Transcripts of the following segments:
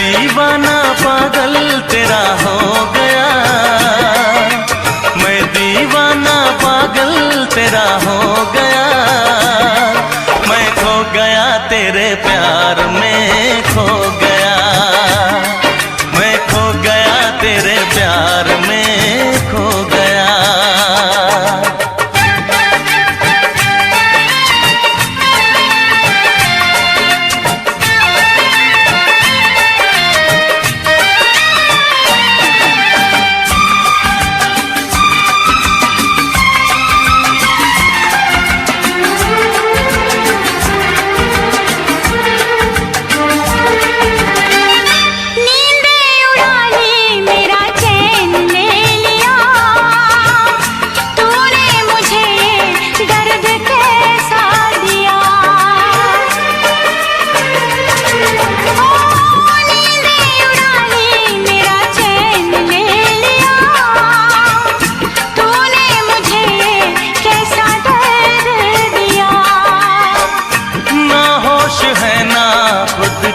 दीवाना पागल तेरा हो गया, मैं दीवाना पागल तेरा हो गया, मैं खो गया तेरे प्यार में खो गया, मैं खो गया तेरे प्यार में खो गया।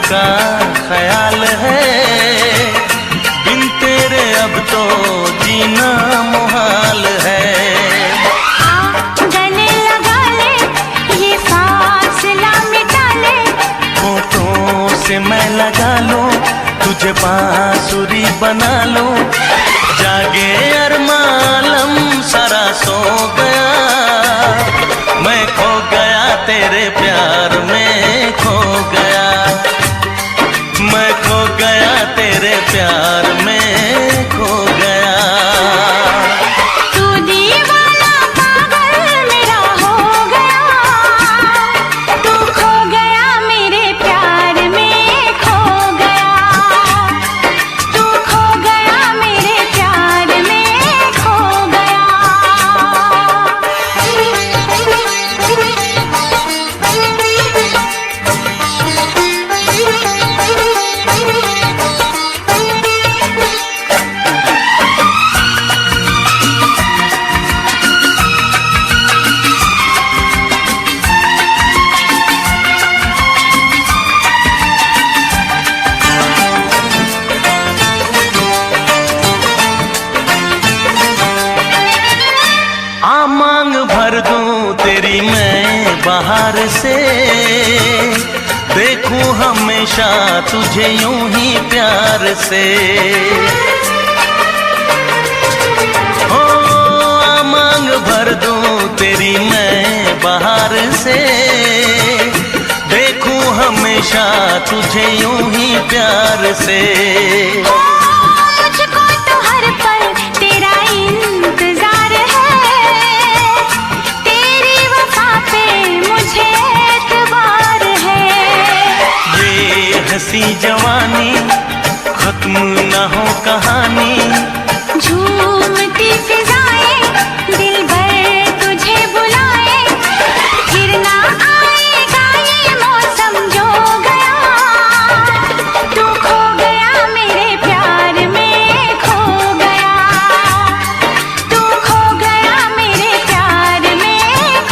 का ख्याल है बिन तेरे अब तो जीना मुहाल है। गले लगा ले ये फासला मिटा ले, होठों से मैं लगा लूं तुझे बांसुरी बना लूं, जागे अरमालम सारा सो गया, मैं खो गया तेरे प्यार में खो गया, मैं खो गया तेरे प्यार में खो गया। तू दीवाना पागल मेरा हो गया, तू खो गया मेरे प्यार में खो गया, तू खो गया मेरे प्यार में खो गया। आ मांग भर दूं तेरी मैं बाहर से, देखूं हमेशा तुझे यूं ही प्यार से। हो आ मांग भर दूं तेरी मैं बाहर से, देखूं हमेशा तुझे यूं ही प्यार से। मुझको तो हर पल तेरा इंतजार है, तेरी वफा पे मुझे एतबार है। ये हंसी जवानी खत्म न हो कहानी, झूमती फिजाएं दिल भर तुझे बुलाए, फिर ना आएगा ये मौसम जो गया, तू खो गया मेरे प्यार में खो गया, तू खो गया मेरे प्यार में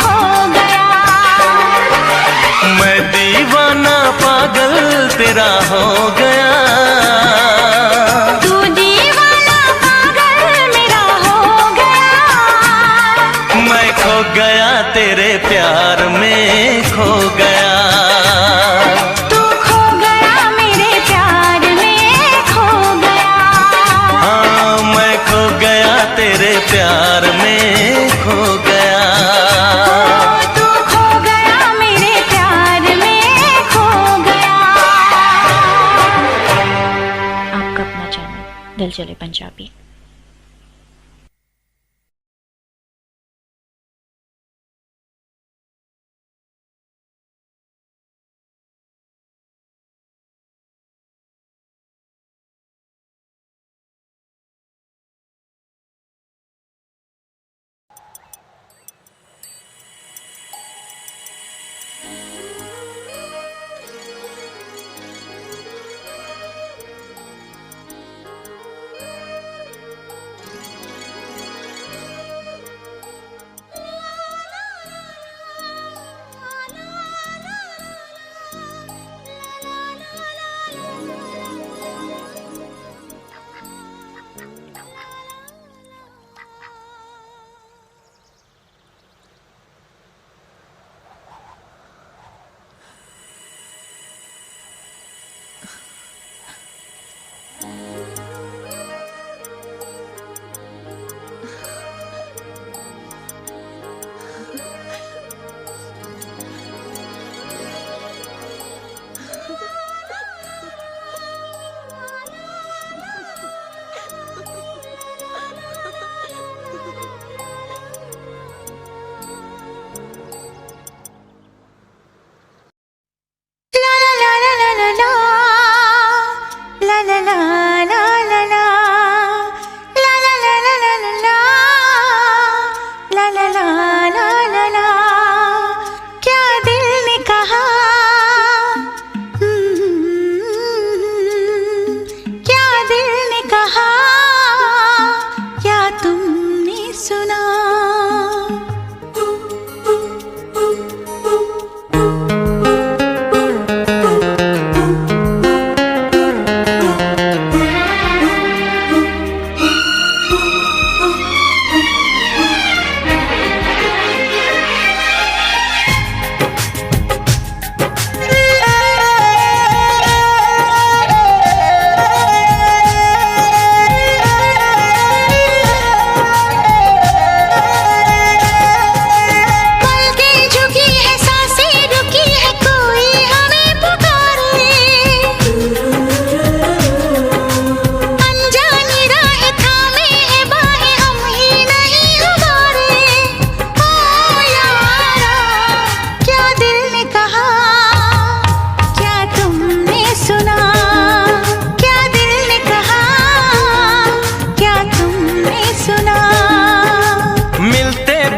खो गया। मैं दीवाना पागल तेरा हो गया, तू दीवाना पागल मेरा हो गया, मैं खो गया तेरे प्यार में खो गया, तू खो गया मेरे प्यार में खो गया। हाँ मैं खो गया तेरे प्यार में खो गया। तू खो गया मेरे प्यार में खो गया। आपका अपना चैनल दिल चले पंजाबी।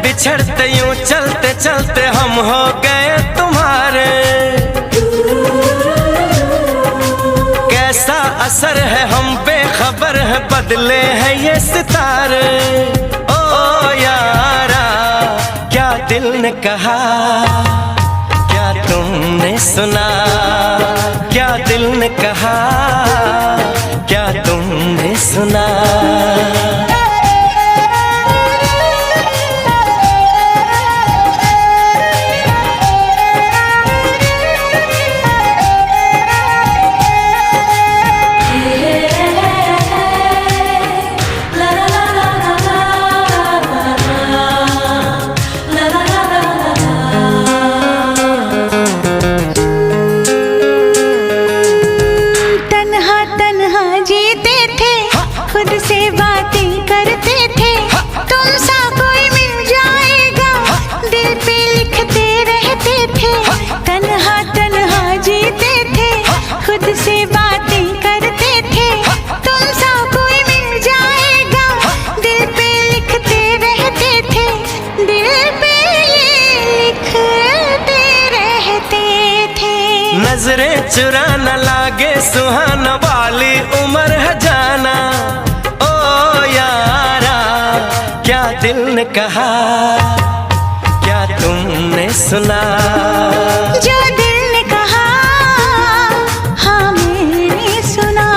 बिछड़ते यूं चलते चलते हम हो गए तुम्हारे। कैसा असर है हम बेखबर है, बदले हैं ये सितारे। ओ यारा क्या दिल ने कहा, क्या तुमने सुना, क्या दिल ने कहा, क्या तुमने सुना। खुद से बातें करते थे, तुम सा कोई मिल जाएगा, दिल पे लिखते रहते थे। तन्हा तन्हा जीते थे, खुद से बातें करते थे, तुम सा कोई मिल जाएगा, दिल पे लिखते रहते थे, दिल पे ये लिखते रहते थे। नजरें चुरा न लागे सुहाना वाली उम्र है जाना। क्या दिल ने कहा, क्या तुमने सुना, जो दिल ने कहा हाँ मैंने सुना।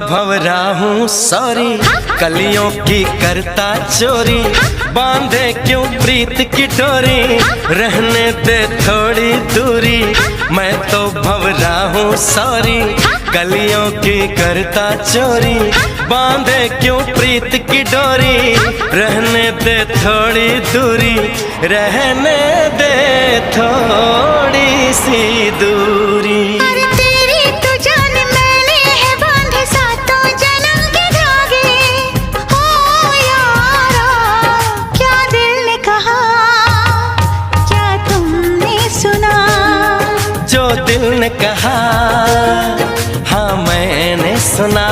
भंवरा हूँ सॉरी, कलियों की करता चोरी, बांधे क्यों प्रीत की डोरी, रहने दे थोड़ी दूरी। मैं तो भंवरा हूँ सॉरी, कलियों की करता चोरी, बांधे क्यों प्रीत की डोरी, रहने दे थोड़ी दूरी, रहने दे थोड़ी सी दूरी। दिल ने कहा हाँ मैंने सुना।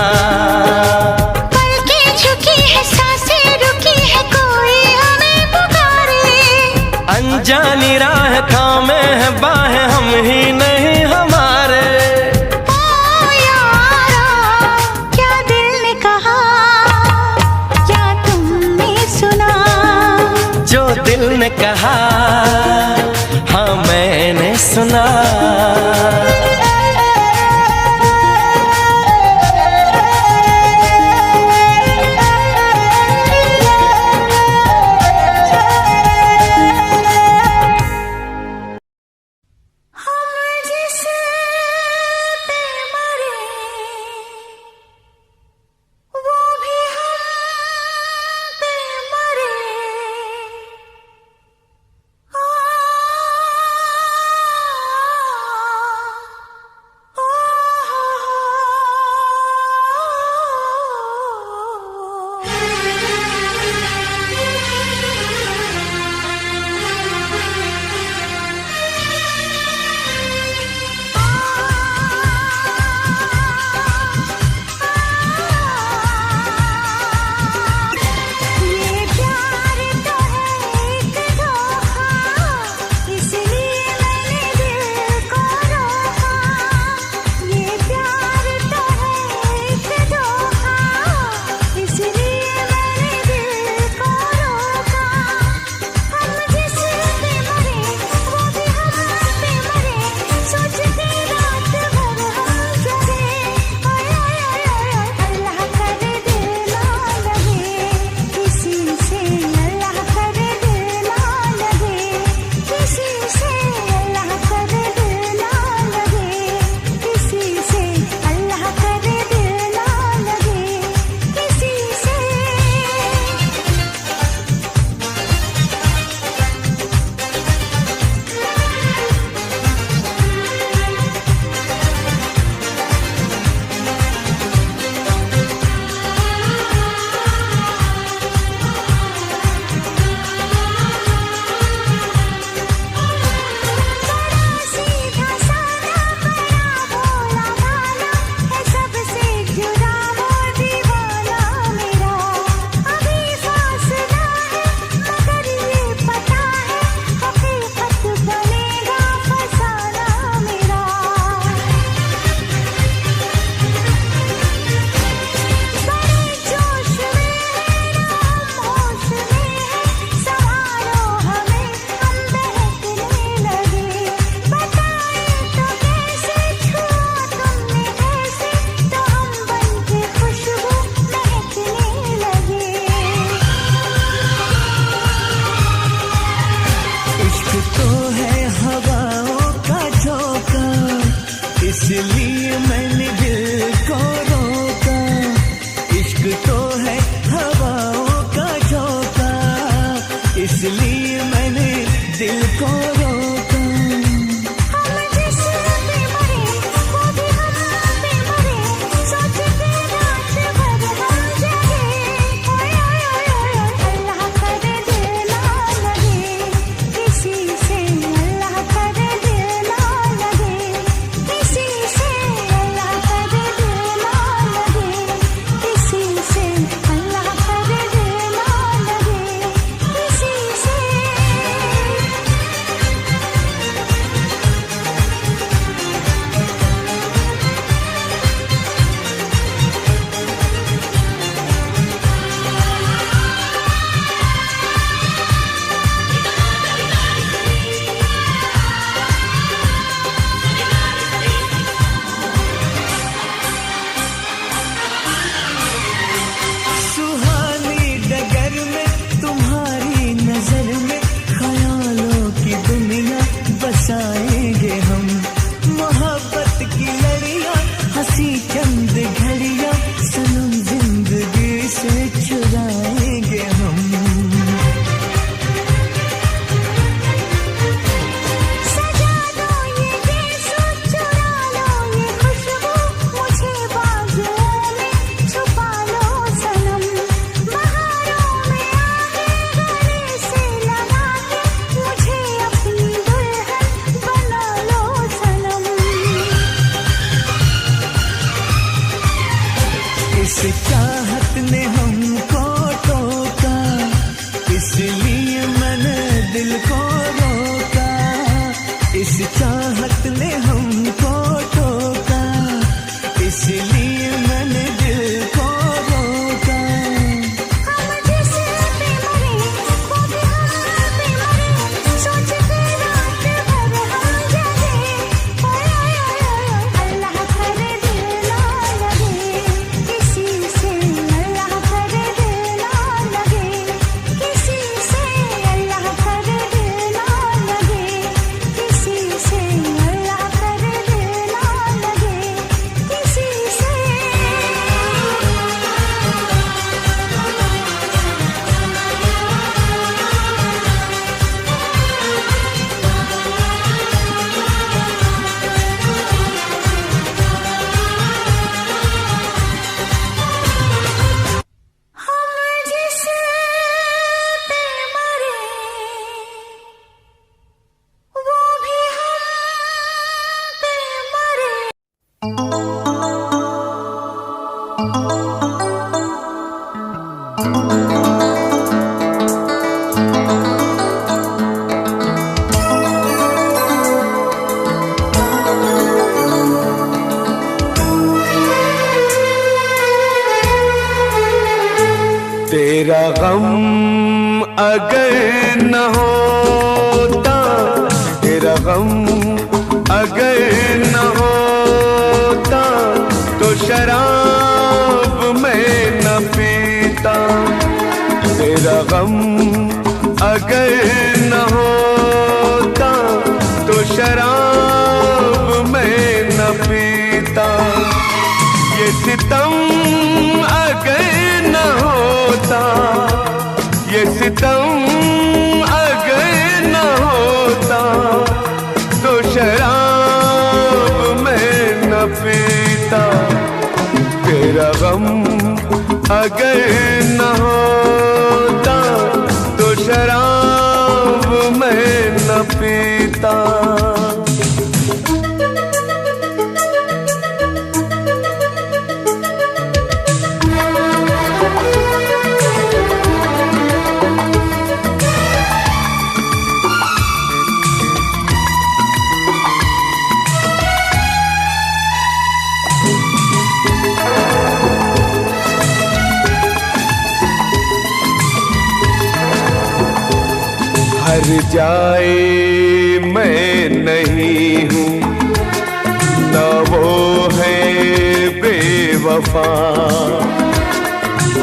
पलकें झुकी है, सांसें रुकी है, कोई हमें पुकारे। अनजानी राह थामे है बाहें हम ही नहीं हमारे। ओ यारा क्या दिल ने कहा, क्या तुमने सुना, जो दिल ने कहा हाँ मैंने सुना। इस चाहत ने हमको टोका, इसलिए मैंने दिल को रोका। इस चाहत ने हमको टोका, इसलिए मैंने दिल को रोका। हम जिसे पे मरे वो भी हम पे मरे, सोच के रात भर हम जगे। अल्लाह करे दिल ना लगे किसी से, अल्लाह करे दिल ना लगे किसी से, अल्लाह करे दिल ना लगे किसी से, अल्लाह करे दिल ना लगे किसी से। हम जिसे पे मरे वो भी हम पे मरे। तेरा गम अगर न होता, तेरा गम अगर न होता, तो शराब मैं न पीता। तेरा गम अगर न होता, तो शराब मैं न पीता। ये सितम अगर न होता, ये सितम अगर न होता, तो शराब मैं न पीता। तेरा गम अगर न होता, तो शराब मैं न पीता। हर जाए मैं नहीं हूँ, न वो है बेवफा।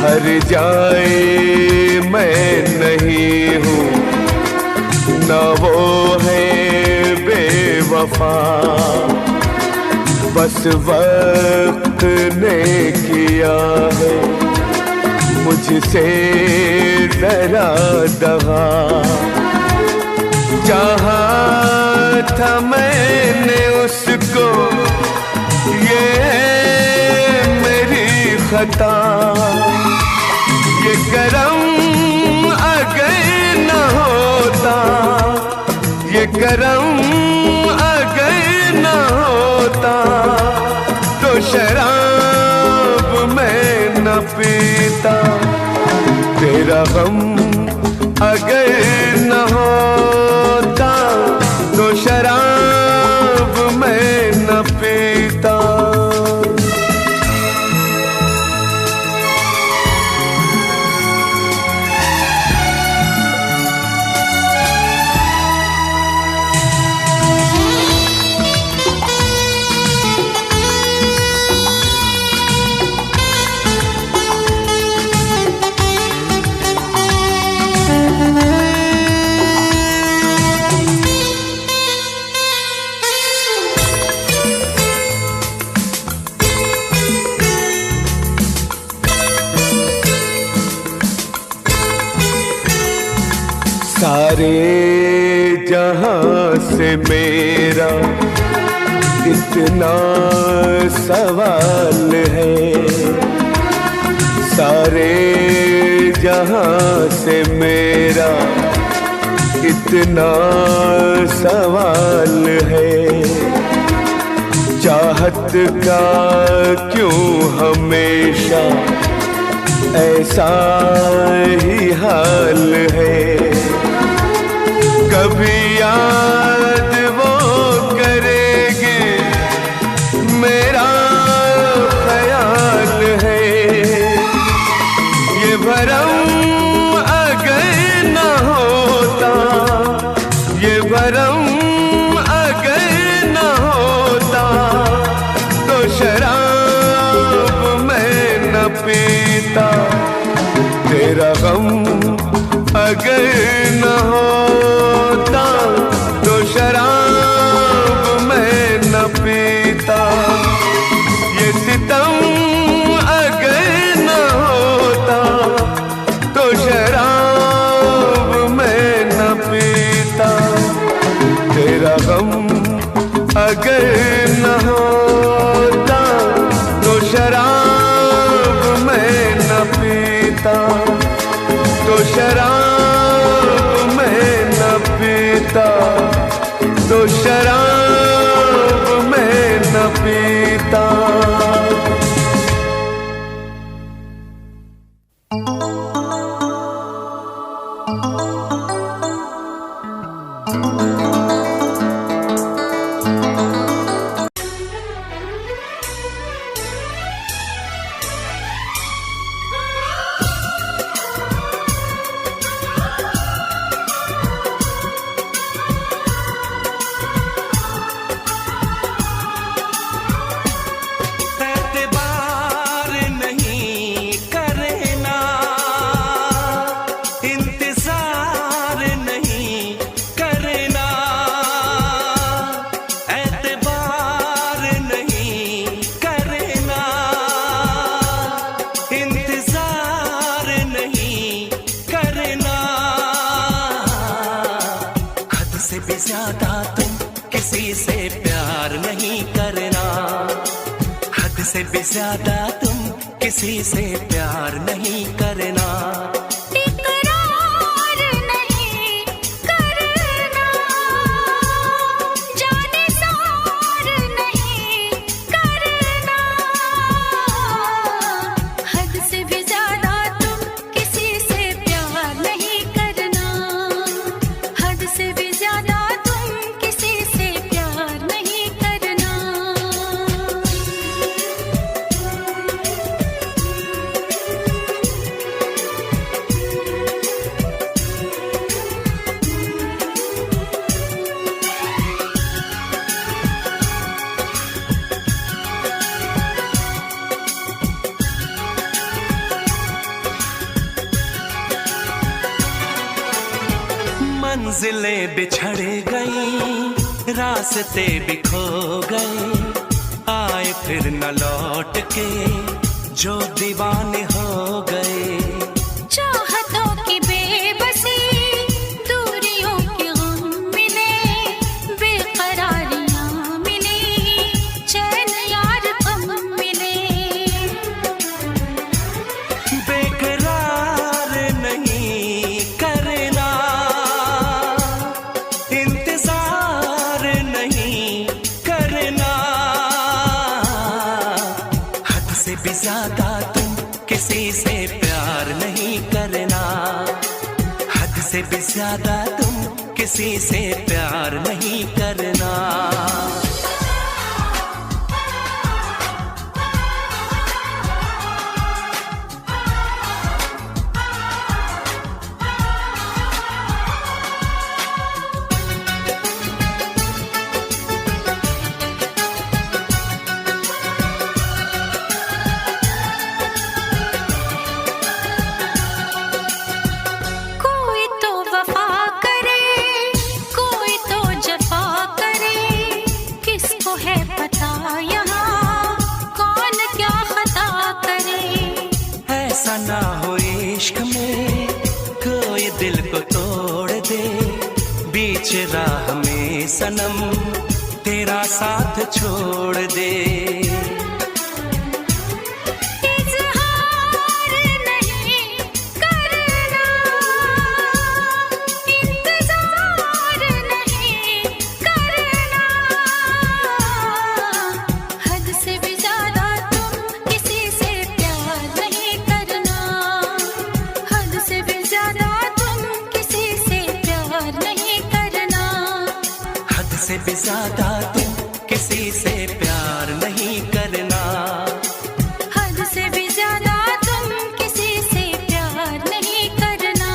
हर जाए मैं नहीं हूँ, न वो है बेवफा। बस वक्त ने किया है मुझसे डरा दगा। चाहा था मैंने उसको, ये है मेरी खता। ये करम अगर न होता, ये करम अगर न होता, तो शराब मैं न पीता। तेरा गम अगर न होता, तो शराब मैं न पीता। सारे जहां से मेरा इतना सवाल है, सारे जहां से मेरा इतना सवाल है। चाहत का क्यों हमेशा ऐसा ही हाल है। कभी याद वो करेंगे मेरा ख्याल है। ये भरम अगर न होता, ये भरम अगर न होता तो शराब मैं न पीता। तेरा गम अगर न होता तो शराब मैं न पीता। ये सितम अगर न होता तो शराब मैं न पीता। तेरा गम अगर न होता तो शराब मैं न पीता। तो शराब मैं न पीता। तो शराब मैं न पीता। से भी ज्यादा तुम किसी से प्यार नहीं करना। इकरार नहीं करना, जाने सार नहीं करना। हद से भी ज्यादा तुम किसी से प्यार नहीं करना। हद से भी ज्यादा तुम किसी से प्यार नहीं करना। मंजिलें बिछड़ गई, रास्ते भी खो गए, आए फिर न लौट के जो दीवाने हो गए। चाहतों की बेबसी, दूरियों के गम मिले, बेकरारियां मिली, चैन यार कम मिले। बेकरार नहीं करना, इंतजार नहीं करना। हद से भी ज्यादा तुम किसी से प्यार नहीं करना। हद से भी ज्यादा तुम किसी से प्यार नहीं करना। कोई तो वफा करे, कोई तो जफा करे, किसको है पता यहाँ कौन क्या खता करे। ऐसा ना हो इश्क में कोई दिल को तोड़ दे, बीच राह में सनम तेरा साथ छोड़ दे। इज़हार नहीं करना, इंतजार नहीं करना। भी ज्यादा तुम किसी से प्यार नहीं करना। हद से भी ज्यादा तुम किसी से प्यार नहीं करना।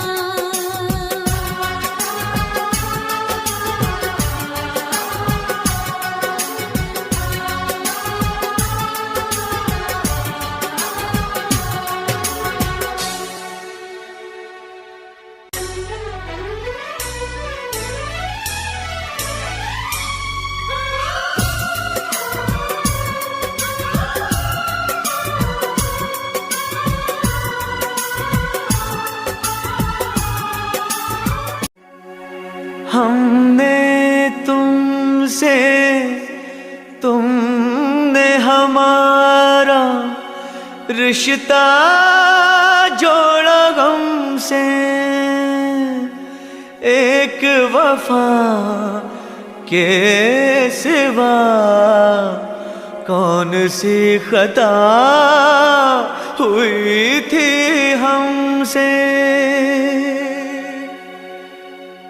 हमने तुमसे, तुमने हमारा रिश्ता जोड़ा गम से। एक वफा के सिवा कौन सी खता हुई थी हमसे।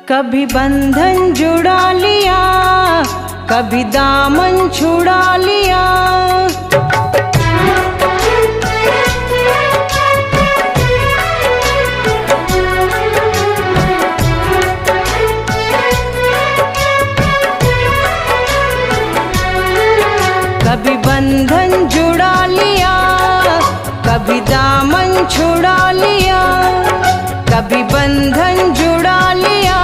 कभी बंधन जुड़ा लिया, कभी दामन छुड़ा लिया। कभी बंधन जुड़ा लिया, कभी दामन छुड़ा लिया। कभी बंधन जुड़ा लिया,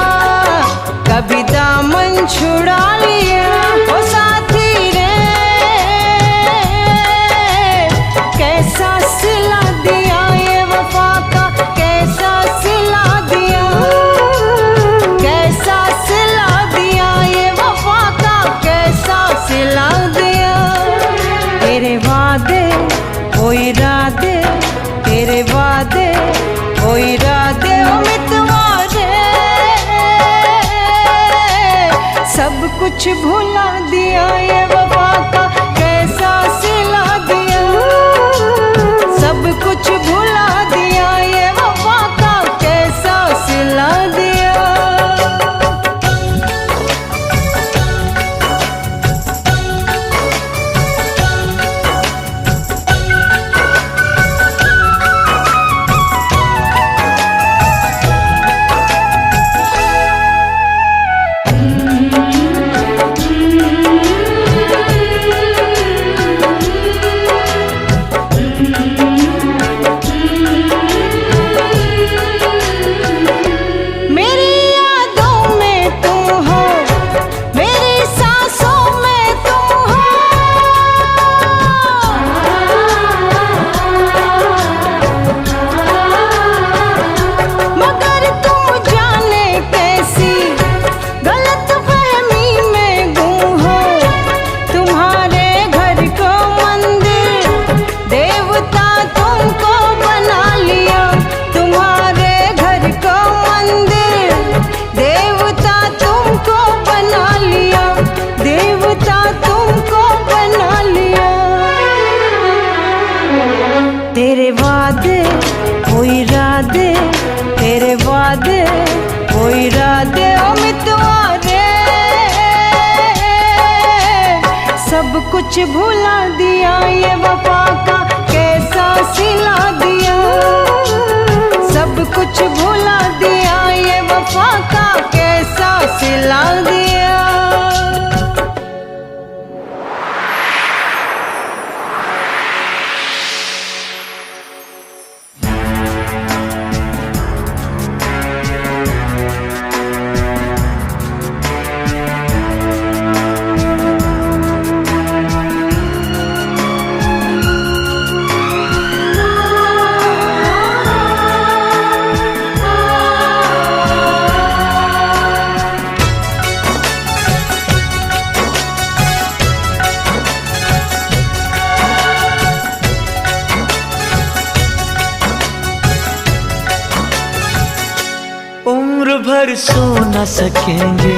कभी दामन छुड़ा लिया। ओ साथी रे कैसा सिला दिया ये वफा का, कैसा सिला दिया, कैसा सिला दिया ये वफा का, कैसा सिला दिया। तेरे वादे ओ इरादे, तेरे वादे ओ इरादे ओ मितवा रे, सब कुछ भुला दिया ये वफा का, कैसा सिला दिया। सब कुछ भुला दिया ये वफा का, कैसा सिला दिया। तेरे वादे ओ इरादे, तेरे वादे ओ इरादे ओ मितवा रे, सब कुछ भुला दिया ये वफा का, कैसा सिला दिया। सब कुछ भुला दिया ये वफा का, कैसा सिला दिया। उम्र भर सो न सकेंगे,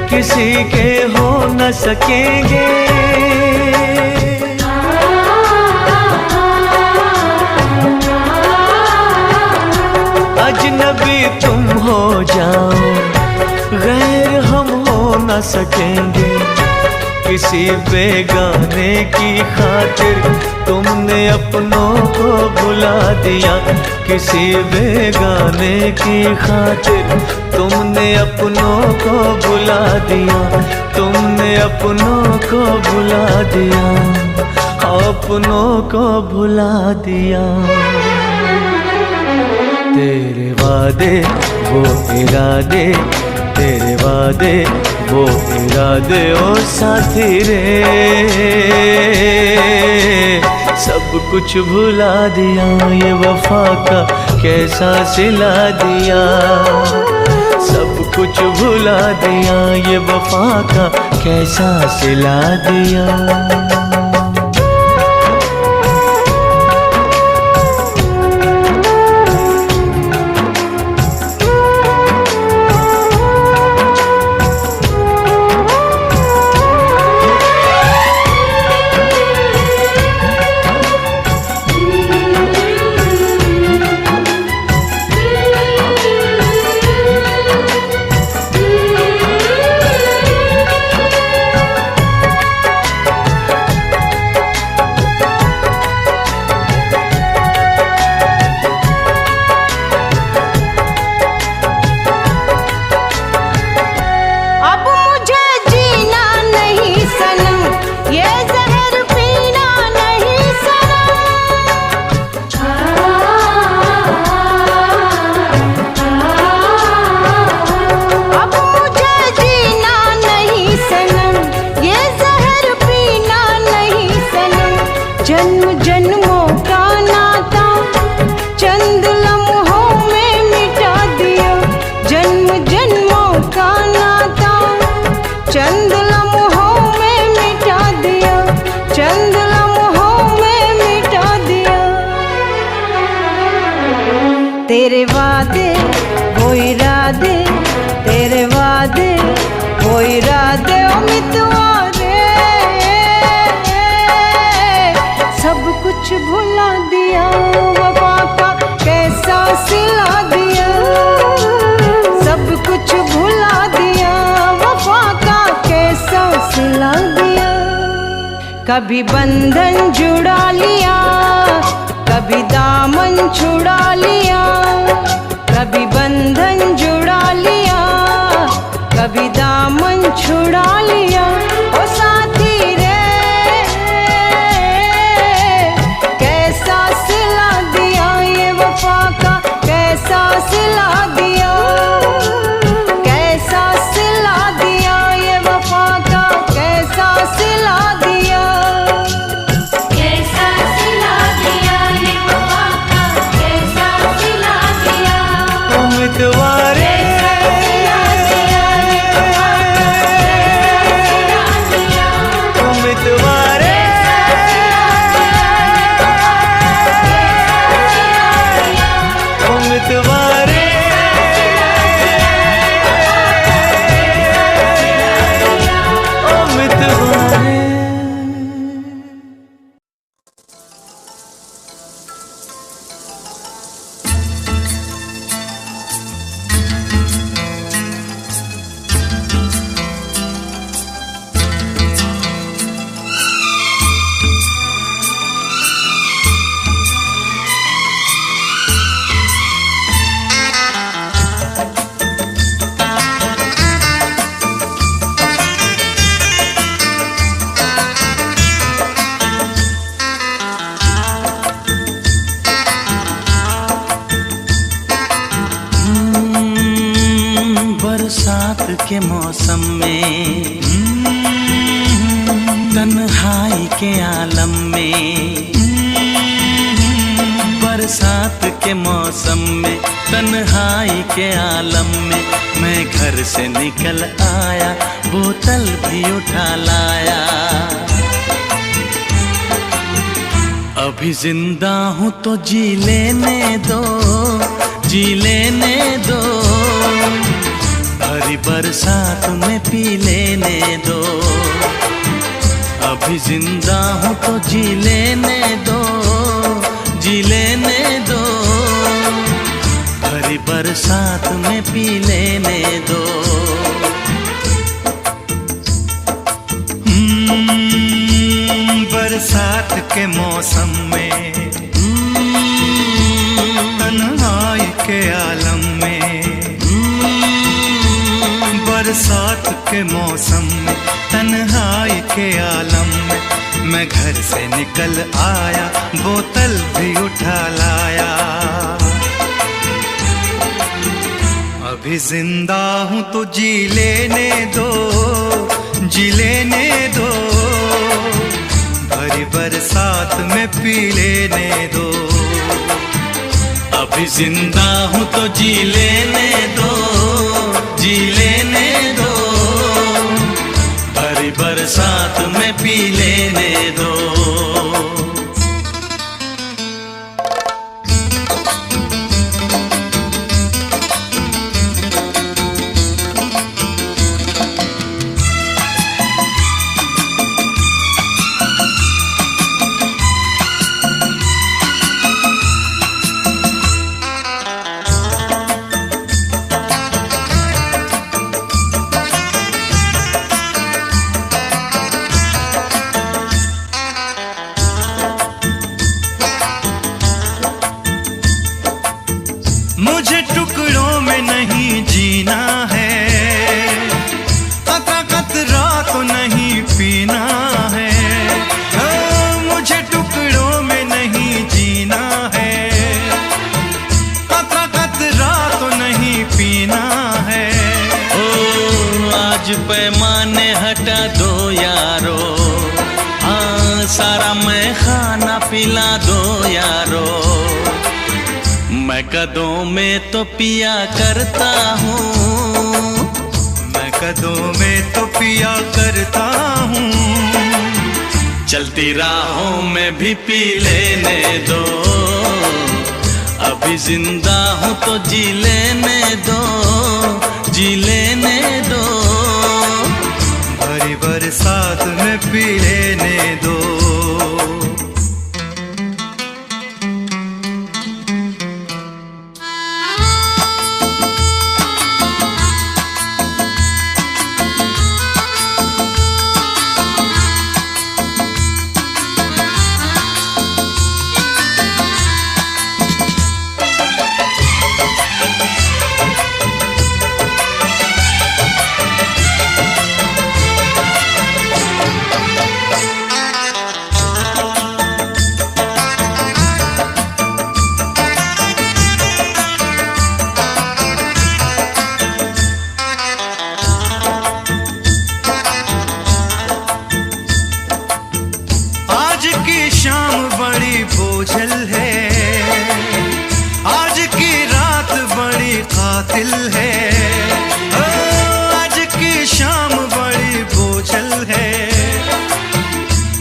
किसी के हो न सकेंगे। अजनबी तुम हो जाओ, गैर हम हो न ना सकेंगे किसी बेगाने की खातिर। तुमने अपनों को भुला दिया किसी बेगाने की खातिर। तुमने अपनों को भुला दिया, तुमने अपनों को भुला दिया, अपनों को भुला दिया। तेरे वादे वो इरादे, तेरे वादे वो इरादे ओ साथी रे, सब कुछ भुला दिया। ये वफा का कैसा सिला दिया, सब कुछ भुला दिया। ये वफा का कैसा सिला दिया। तेरे वादे वो इरादे, तेरे वादे वो इरादे ओ मितवारे, सब कुछ भुला दिया। वफा का कैसा सिला दिया, सब कुछ भुला दिया। वफा का कैसा सिला दिया। कभी बंधन जुड़ा लिया, कभी दामन छुड़ा लिया, कभी बंधन जुड़ा लिया, कभी दामन छुड़ा लिया। ओ साथी रे, कैसा सिला दिया। ये वफा का कैसा सिला दिया, कैसा सिला दिया। ये वफा का कैसा सिला दिया, कैसा सिला दिया। ये वफा का कैसा सिला दिया। उम्मीदवार बरसात के मौसम में, तन्हाई के आलम में, बरसात के मौसम में, तन्हाई के आलम में, मैं घर से निकल आया, बोतल भी उठा लाया। अभी जिंदा हूँ तो जी लेने दो, जी लेने दो, भरी बरसात में पी लेने दो। अभी जिंदा हूँ तो जी लेने दो, जी लेने दो, भरी बरसात में पी लेने दो। मौसम में, तन्हाई के आलम में, बरसात के मौसम में, तन्हाई के आलम में, मैं घर से निकल आया, बोतल भी उठा लाया। अभी जिंदा हूँ तो जी लेने दो, जी लेने दो, भरी बरसात में पी लेने दो। अभी जिंदा हूँ तो जी लेने दो, जी लेने दो, भरी बरसात में पी लेने दो। मुझे टुकड़ों में नहीं जीना है, कतरा कतरा तो नहीं पीना है। मुझे टुकड़ों में नहीं जीना है, कतरा कतरा तो नहीं पीना है। ओ आज पैमाने हटा दो यारो, हाँ सारा मैं खाना पिला दो यारो। मैं कदों में तो पिया करता हूँ, मैं कदों में तो पिया करता हूँ। चलती राहों में भी पी लेने दो, अभी जिंदा हूँ तो जी लेने दो, जी लेने दो, भरी बरसात में पी लेने दो। शाम बड़ी बोझल है, आज की रात बड़ी कातिल है। आज की शाम बड़ी बोझल है,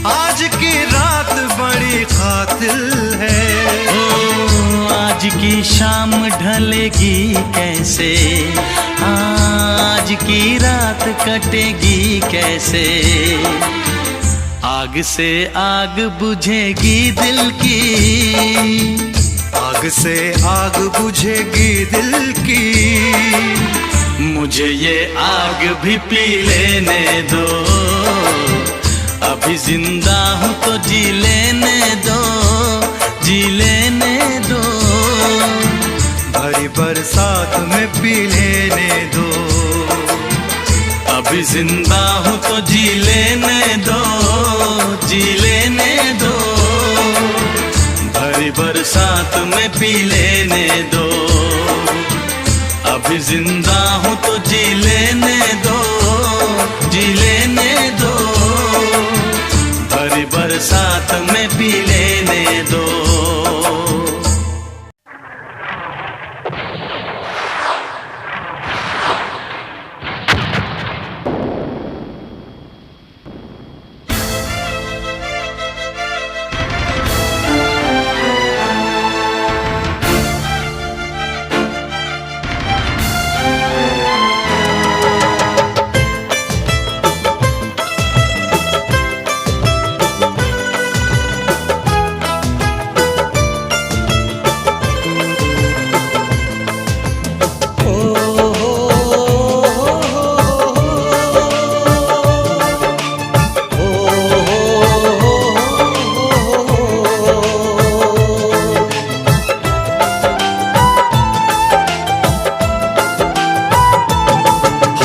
आज की रात बड़ी कातिल है। ओ आज की शाम ढलेगी कैसे, आज की रात कटेगी कैसे। आग से आग बुझेगी दिल की, आग से आग बुझेगी दिल की। मुझे ये आग भी पी लेने दो, अभी जिंदा हूँ तो जी लेने दो, जी लेने दो, भरी बरसात में पी लेने दो। अभी जिंदा हूँ तो जी लेने दो, जी लेने दो, भरी बरसात में पी लेने दो। अभी जिंदा हूँ तो जी लेने दो, जी लेने दो, भरी बरसात में पी लेने दो।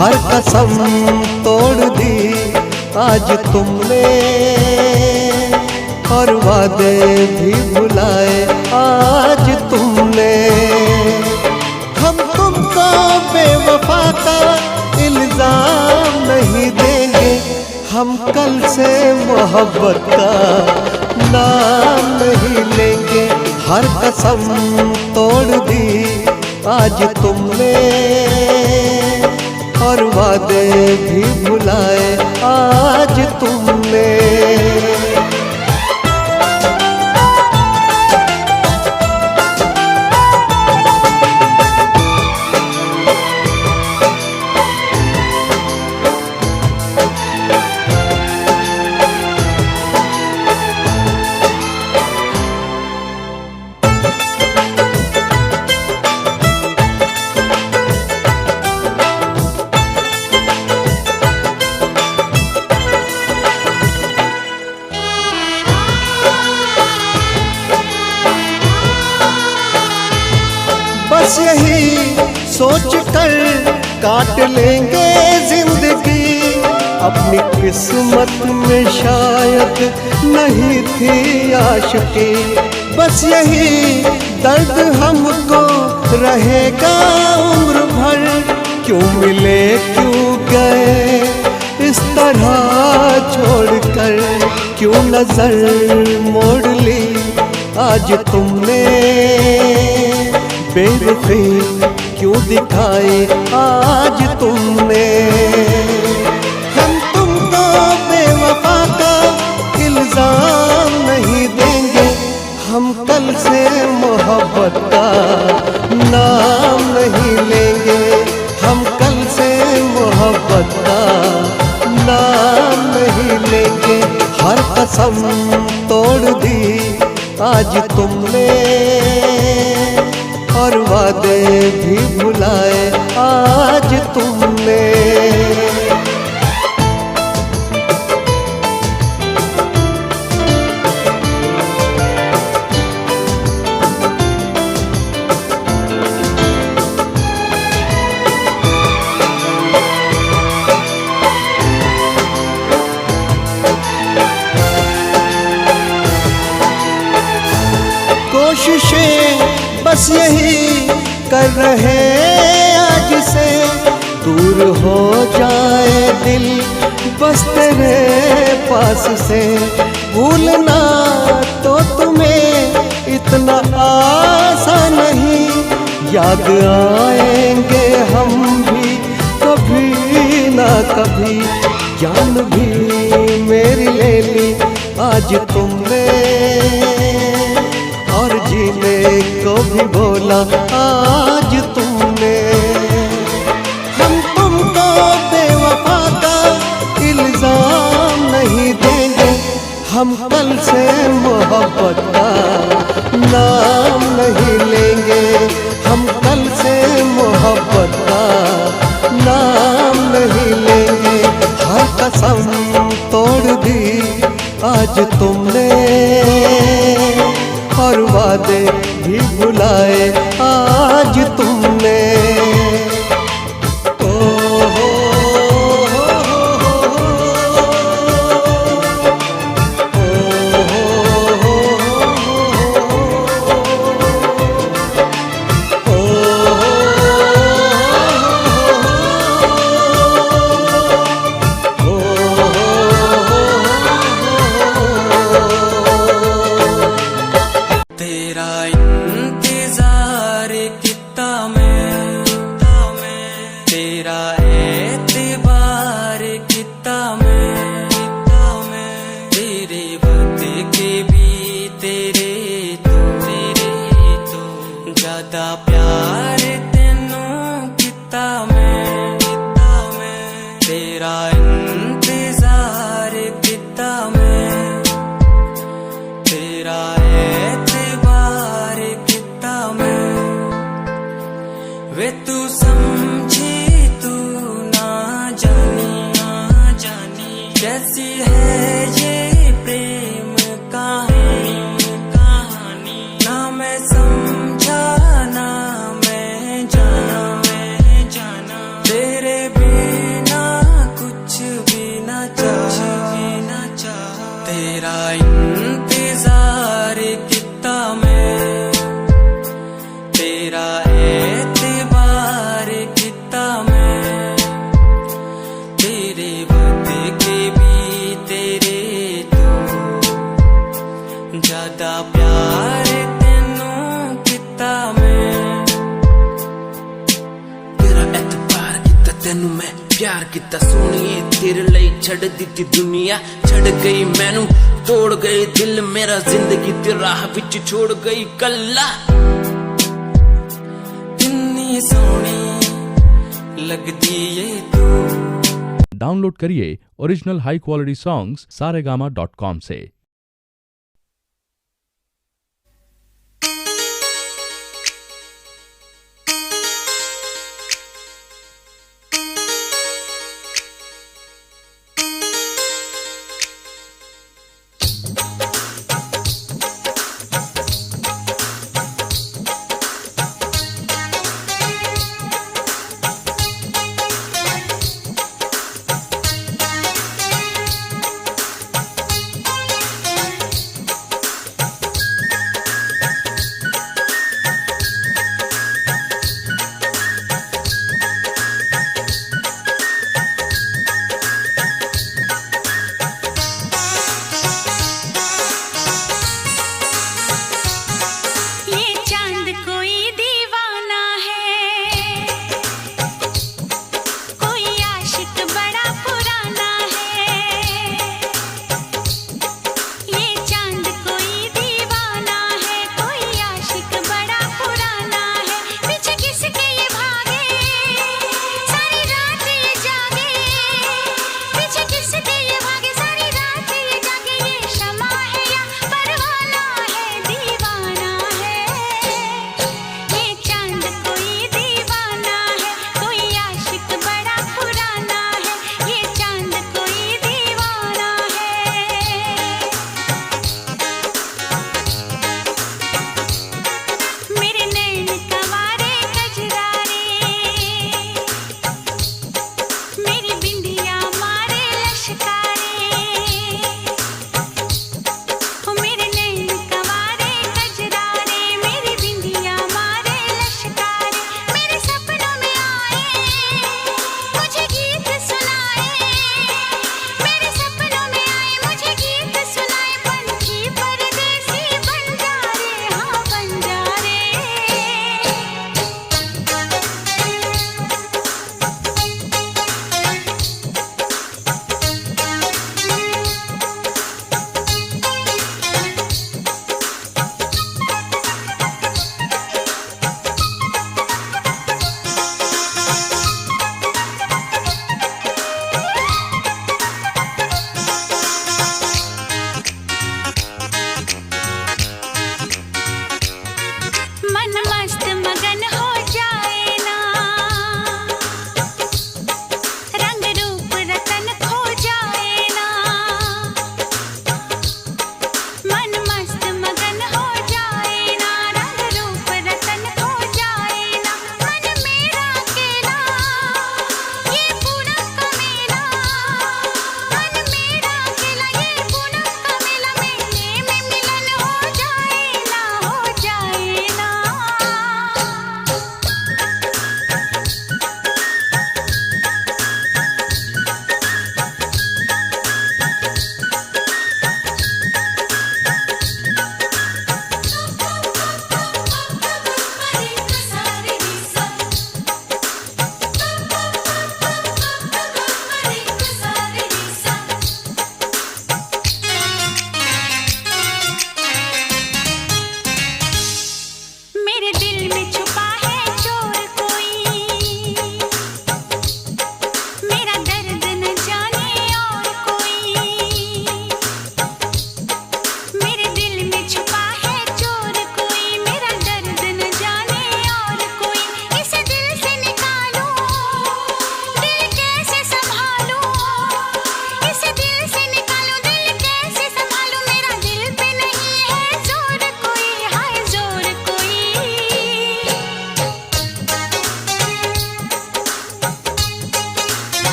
हर कसम तोड़ दी आज तुमने, और वादे भी भुलाए आज तुमने। हम तुमको बेवफा का इल्जाम नहीं देंगे, हम कल से मोहब्बत का नाम नहीं लेंगे। हर कसम तोड़ दी आज तुमने, और वादे भी भुलाए आज तुमने। बस यही सोच कर काट लेंगे जिंदगी, अपनी किस्मत में शायद नहीं थी आशिकी। बस यही दर्द हमको रहेगा उम्र भर, क्यों मिले क्यों गए इस तरह छोड़कर, क्यों नजर मोड़ ली आज तुमने, बेरुखी क्यों दिखाई आज तुमने। हम तुमको बेवफा का इल्जाम नहीं देंगे, हम कल से मोहब्बत का नाम नहीं लेंगे, हम कल से मोहब्बत का नाम नहीं लेंगे। हर कसम तोड़ दी आज तुमने, और वादे भी भुलाए आज तुमने। कोशिशें बस यही कर रहे आज से, दूर हो जाए दिल बस तेरे पास से। भूलना तो तुम्हें इतना आसान नहीं, याद आएंगे हम भी कभी ना कभी। जान भी मेरी ले ली आज तुमने, और जीने को भी बोला आज तुमने। हम तुमको बेवफा का इल्जाम नहीं देंगे, हम कल से मोहब्बत का नाम नहीं लेंगे, हम कल से मोहब्बत का नाम नहीं लेंगे। हर कसम तोड़ दी आज तुमने, और वादे भी भुलाए आज तुमने। समझा ना मैं प्यार किता सोनिए तेरे लिए छड़ दी दुनिया छड़ गई मैनू तोड़ गई दिल मेरा जिंदगी ते राह विच छोड़ गई कल्ला इतनी सोनी लगदी है तू। डाउनलोड करिए original high quality songs saregama.com से।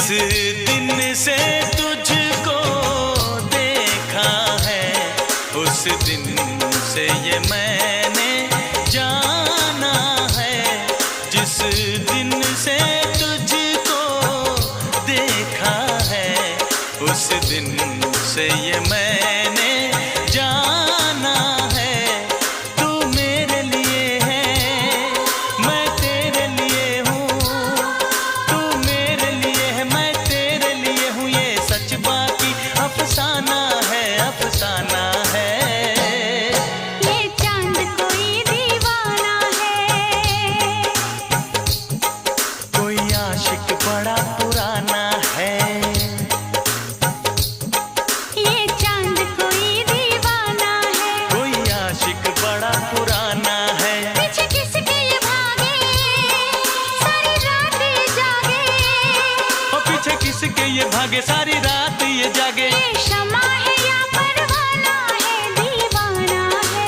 दिन से तुझको देखा है उस दिन से ये मैंने जाना है। जिस दिन से तुझको देखा है उस दिन से ये मैंने जाना है। तू मेरे लिए है मैं तेरे लिए हूँ, तू मेरे लिए है मैं तेरे लिए हूँ। ये सच बाकी अफसाना है, अफसाना है। ये चांद कोई दीवाना है, कोई आशिक बड़ा पुराना है। ये चांद कोई दीवाना है। कोई आशिक बड़ा पुराना है। पीछे किसके ये भागे सारी रात ये जागे, और पीछे किसके ये भागे सारी रात ये जागे। ये शमा है या परवाना है, दीवाना है।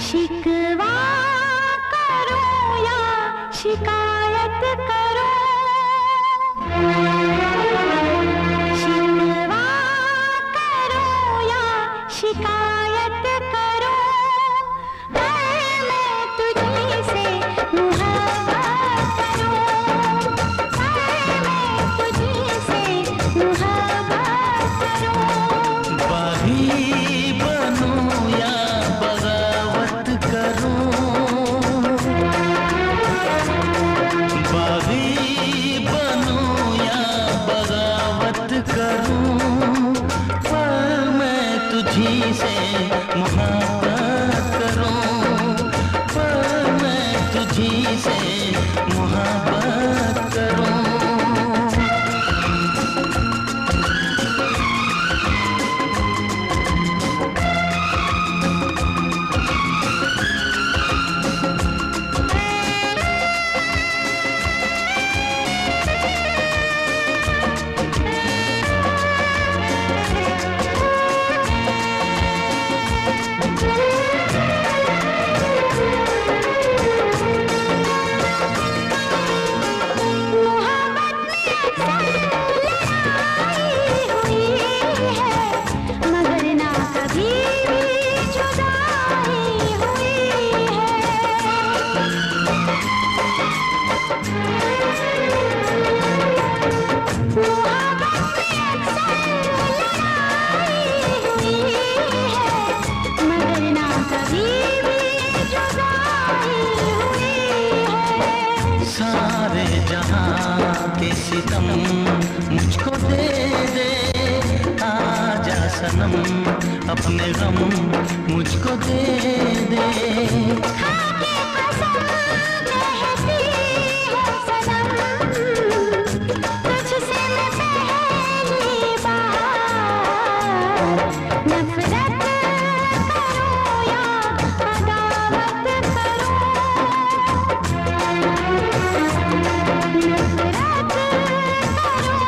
शिकवा करो या शिकायत करो, शिकवा करो या शिकायत करो, मैं तुझी से मुहब्बत करूं, मैं तुझी से मुहब्बत करूं। बागी बनूं या बगावत करूं, बागी बनूं या बगावत करूं, पर मैं तुझी से मुहब्बत करूं, पर मैं तुझी से मुहब्बत करूं। सारे जहां के सितम मुझको दे दे, आजा सनम अपने गम मुझको दे दे। तुझसे मैं पहली बार नफरत करूं या अदावत करूं, नफरत करूं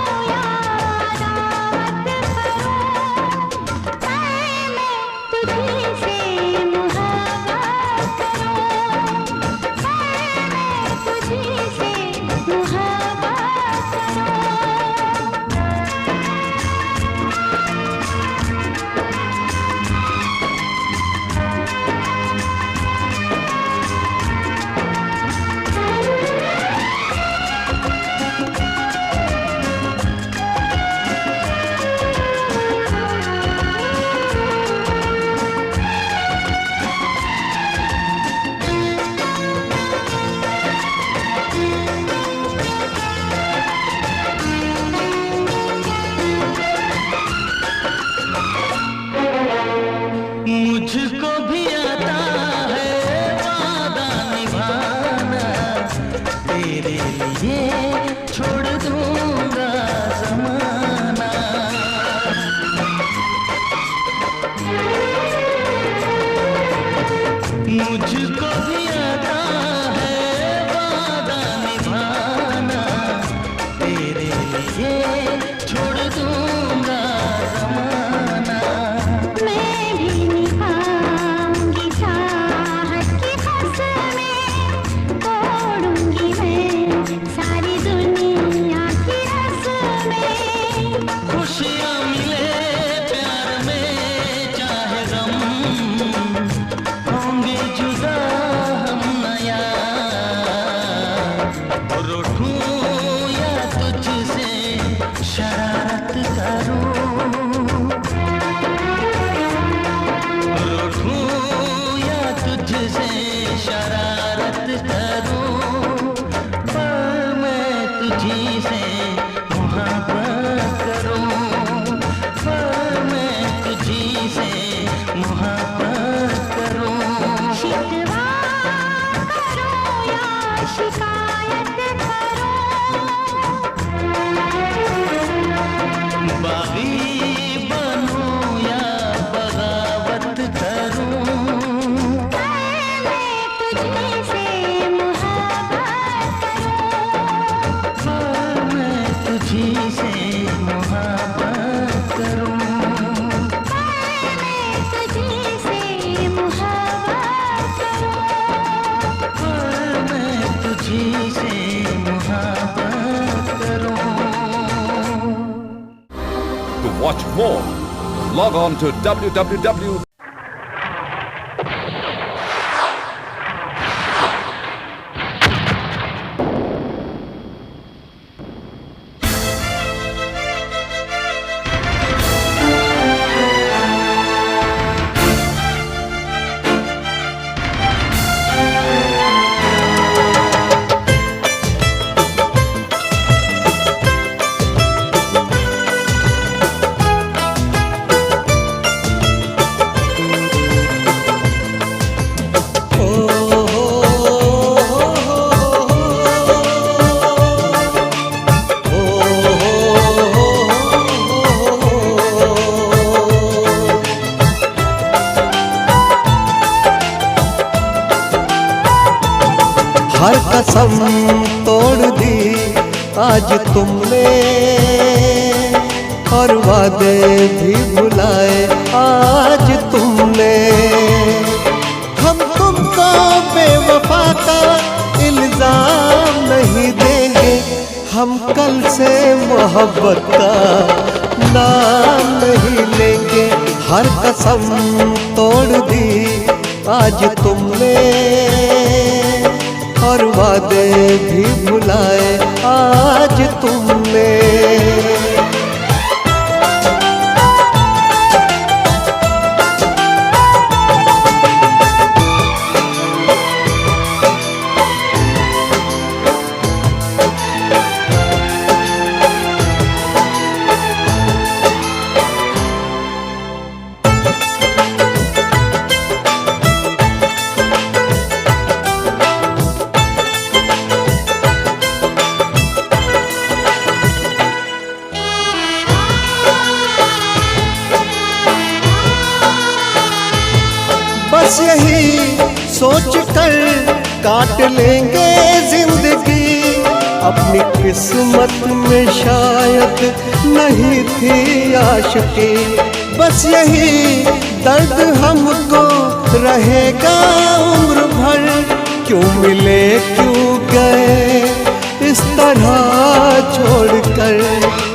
मुझको भी आता है वादा निभाना, तेरे लिए छोड़ दूंगा ज़माना। मुझको भी आता है वादा निभाना, तेरे लिए छोड़ दूंगा ज़माना। मैं भी निभाऊंगी चाहत की कसमें, तोड़ूंगी मैं सारी दुनिया की रस्में। खुशियाँ मिले प्यार में चाहे गम, होंगे जुदा हम नया। रूठूं या तुझसे शरारत करूं, रूठूं या तुझसे शरारत करूं, पर मैं तुझी से मोहब्बत करूं, पर मैं तुझी से मोहब्बत करूं। शिकवा करो या शिकायत करो, बागी बनूं या बगावत करूं, मैं तुझी से मोहब्बत करूं, पर मैं तुझी से मोहब्बत करूं, मैं तुझी से मोहब्बत करूं। पर मैं तुझी से मोहब्बत करूं। To watch more, log on to www. हर कसम तोड़ दी आज तुमने, और वादे भी भुलाए आज तुमने। हम तुमको बेवफा का इल्जाम नहीं देंगे, हम कल से मोहब्बत का नाम नहीं लेंगे। हर कसम तोड़ दी आज तुमने, और वादे भी भुलाए आज तुमने। बस यही सोच कर काट लेंगे जिंदगी, अपनी किस्मत में शायद नहीं थी आशिकी। बस यही दर्द हमको रहेगा उम्र भर, क्यों मिले क्यों गए इस तरह छोड़कर,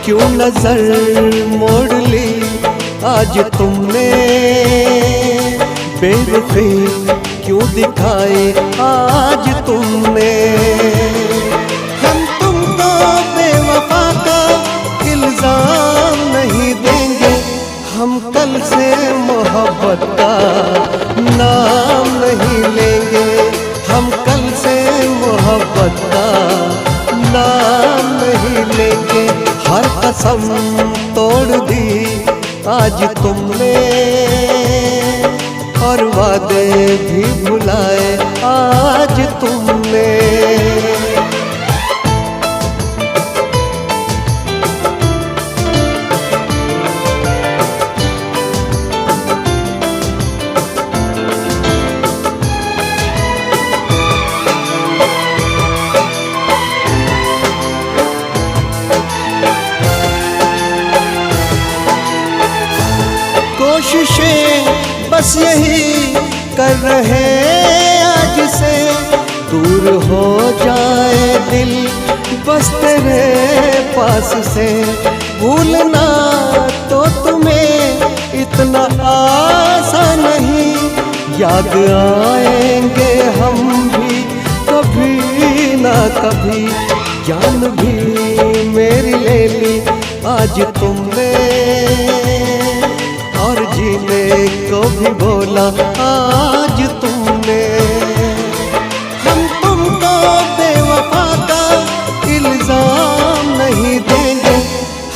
क्यों नजर मोड़ ली आज तुमने, बेरुखी क्यों दिखाई आज तुमने। हम तुमको बेवफा का इल्जाम नहीं देंगे, हम कल से मोहब्बत का नाम नहीं लेंगे, हम कल से मोहब्बत का नाम नहीं लेंगे। हर कसम तोड़ दी आज तुमने, और वादे भी भुलाए आज तुमने। कोशिशें बस यही कर रहे आज से, दूर हो जाए दिल बस तेरे पास से। भूलना तो तुम्हें इतना आसान नहीं, याद आएंगे हम भी कभी ना कभी। जान भी मेरी ले ली आज तुमने, और जीने को भी बोला आज तुमने। हम तुमको बेवफा का इल्जाम नहीं देंगे,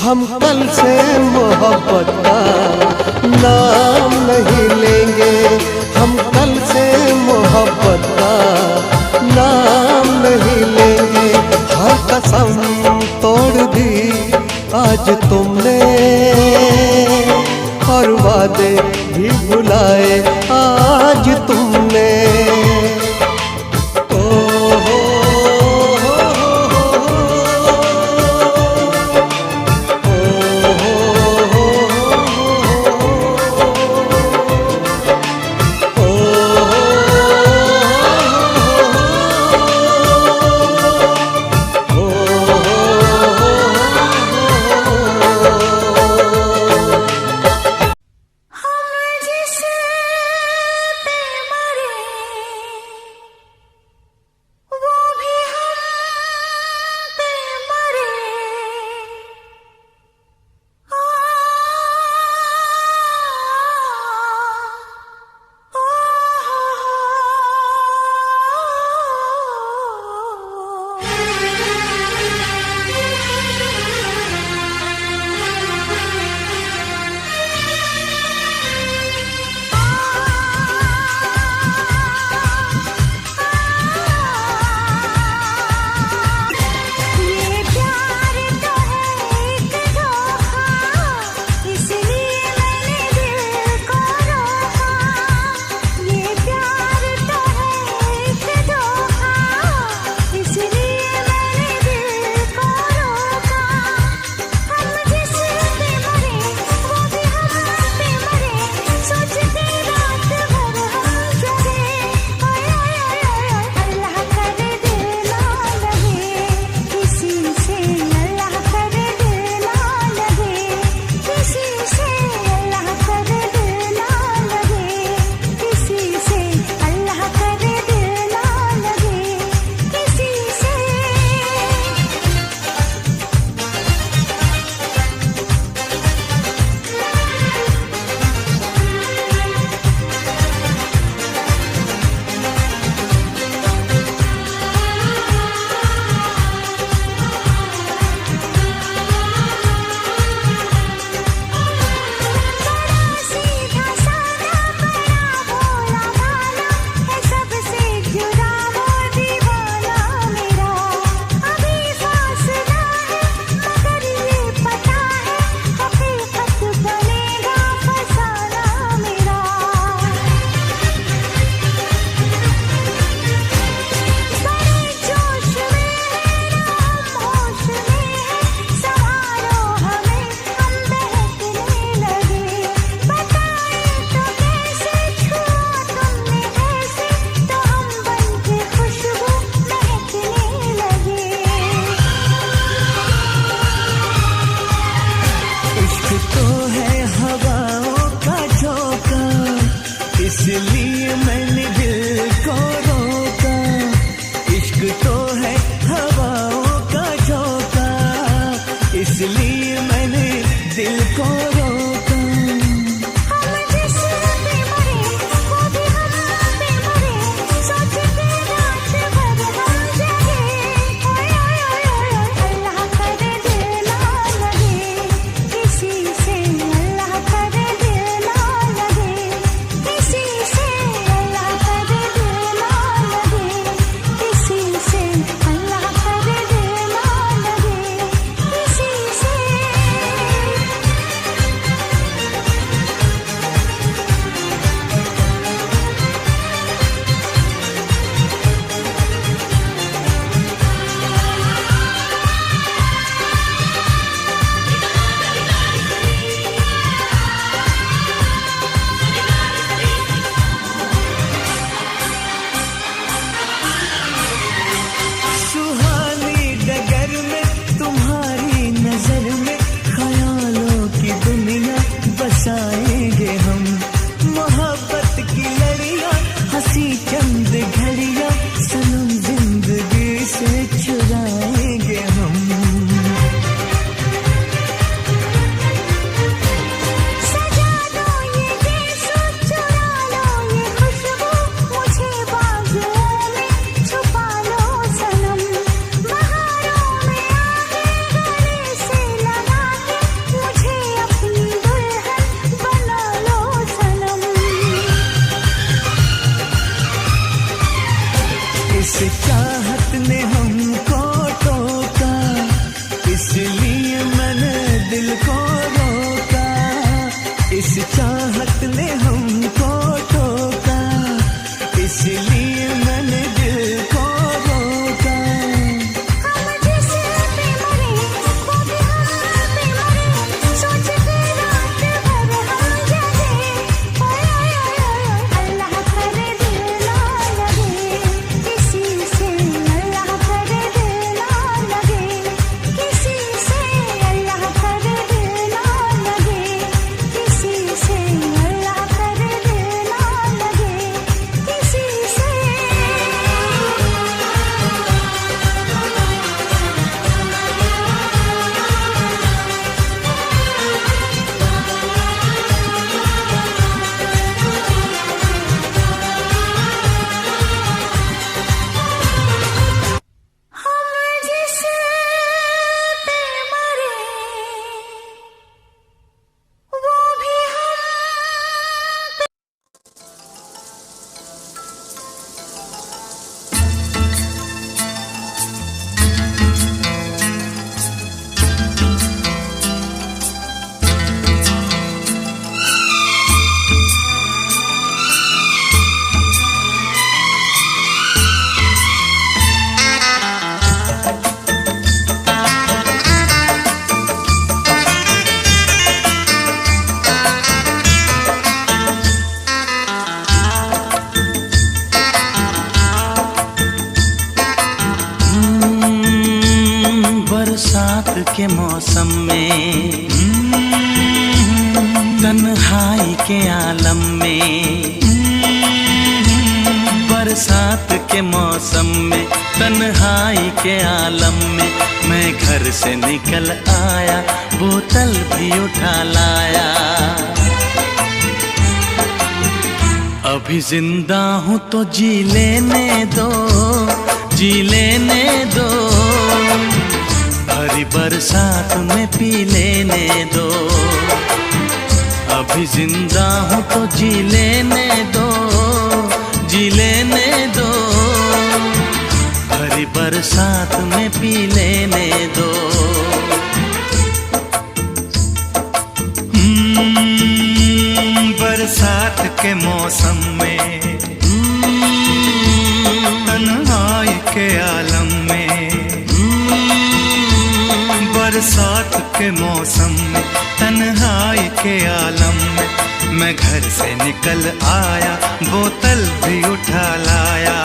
हम कल से मोहब्बत का नाम नहीं लेंगे। हम कल से मोहब्बत का नाम नहीं लेंगे। हर कसम तोड़ दी आज तुमने, और वादे भी भुलाए आज तुमने। इसलिए मैंने दिल को रोका। इश्क तो है हवाओं का झोंका, इसलिए मैंने दिल को रोका। किसी से के मौसम में, तन्हाई के आलम में, बरसात के मौसम में, तन्हाई के आलम में, मैं घर से निकल आया, बोतल भी उठा लाया। अभी जिंदा हूँ तो जी लेने दो, जी लेने दो, भरी बरसात में पी लेने दो। अभी जिंदा हूँ तो जी लेने दो, जी लेने दो, भरी बरसात में पी लेने दो। बरसात के मौसम में, तन्हाई के आलम में, बरसात के मौसम में, तन्हाई के आलम में, मैं घर से निकल आया, बोतल भी उठा लाया।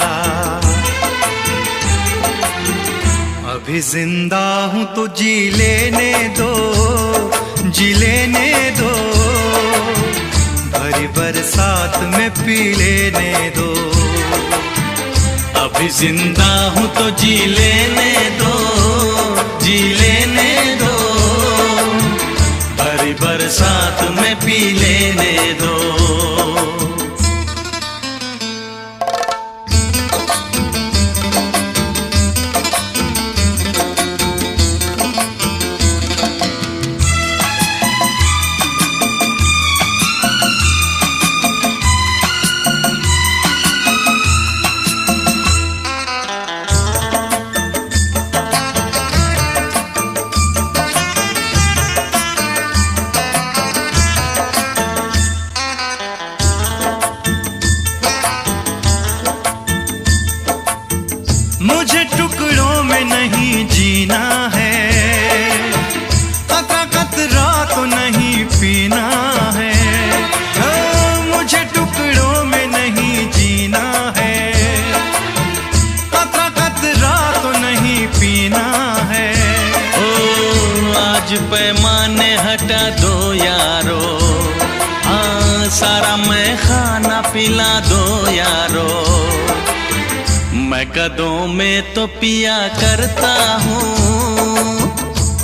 अभी जिंदा हूँ तो जी लेने दो, जी लेने दो, भरी बरसात में पी लेने दो। अभी जिंदा हूँ तो जी लेने दो, जी लेने दो, भरी बरसात में पी लेने दो। मुझे टुकड़ों में नहीं जीना है, कतरा कतरा तो नहीं पीना है। मुझे टुकड़ों में नहीं जीना है, कतरा कतरा तो नहीं पीना है। ओ आज पैमाने हटा दो यारो, हाँ सारा मैं खाना पिला दो यारो। मैं कदों में तो पिया करता हूँ,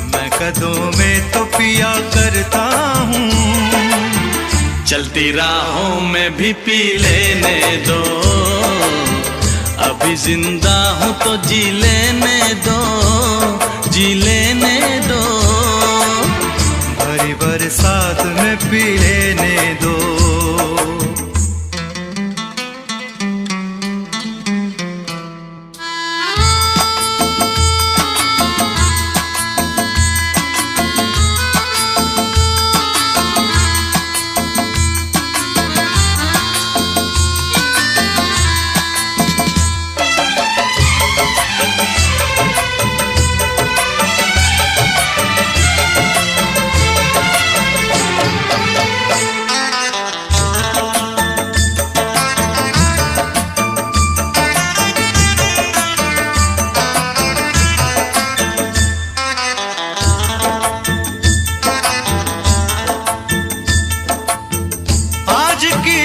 मैं कदों में तो पिया करता हूँ, चलती राहों में भी पी लेने दो। अभी जिंदा हूँ तो जी लेने दो, जी लेने दो, भरी बरसात में पी लेने दो।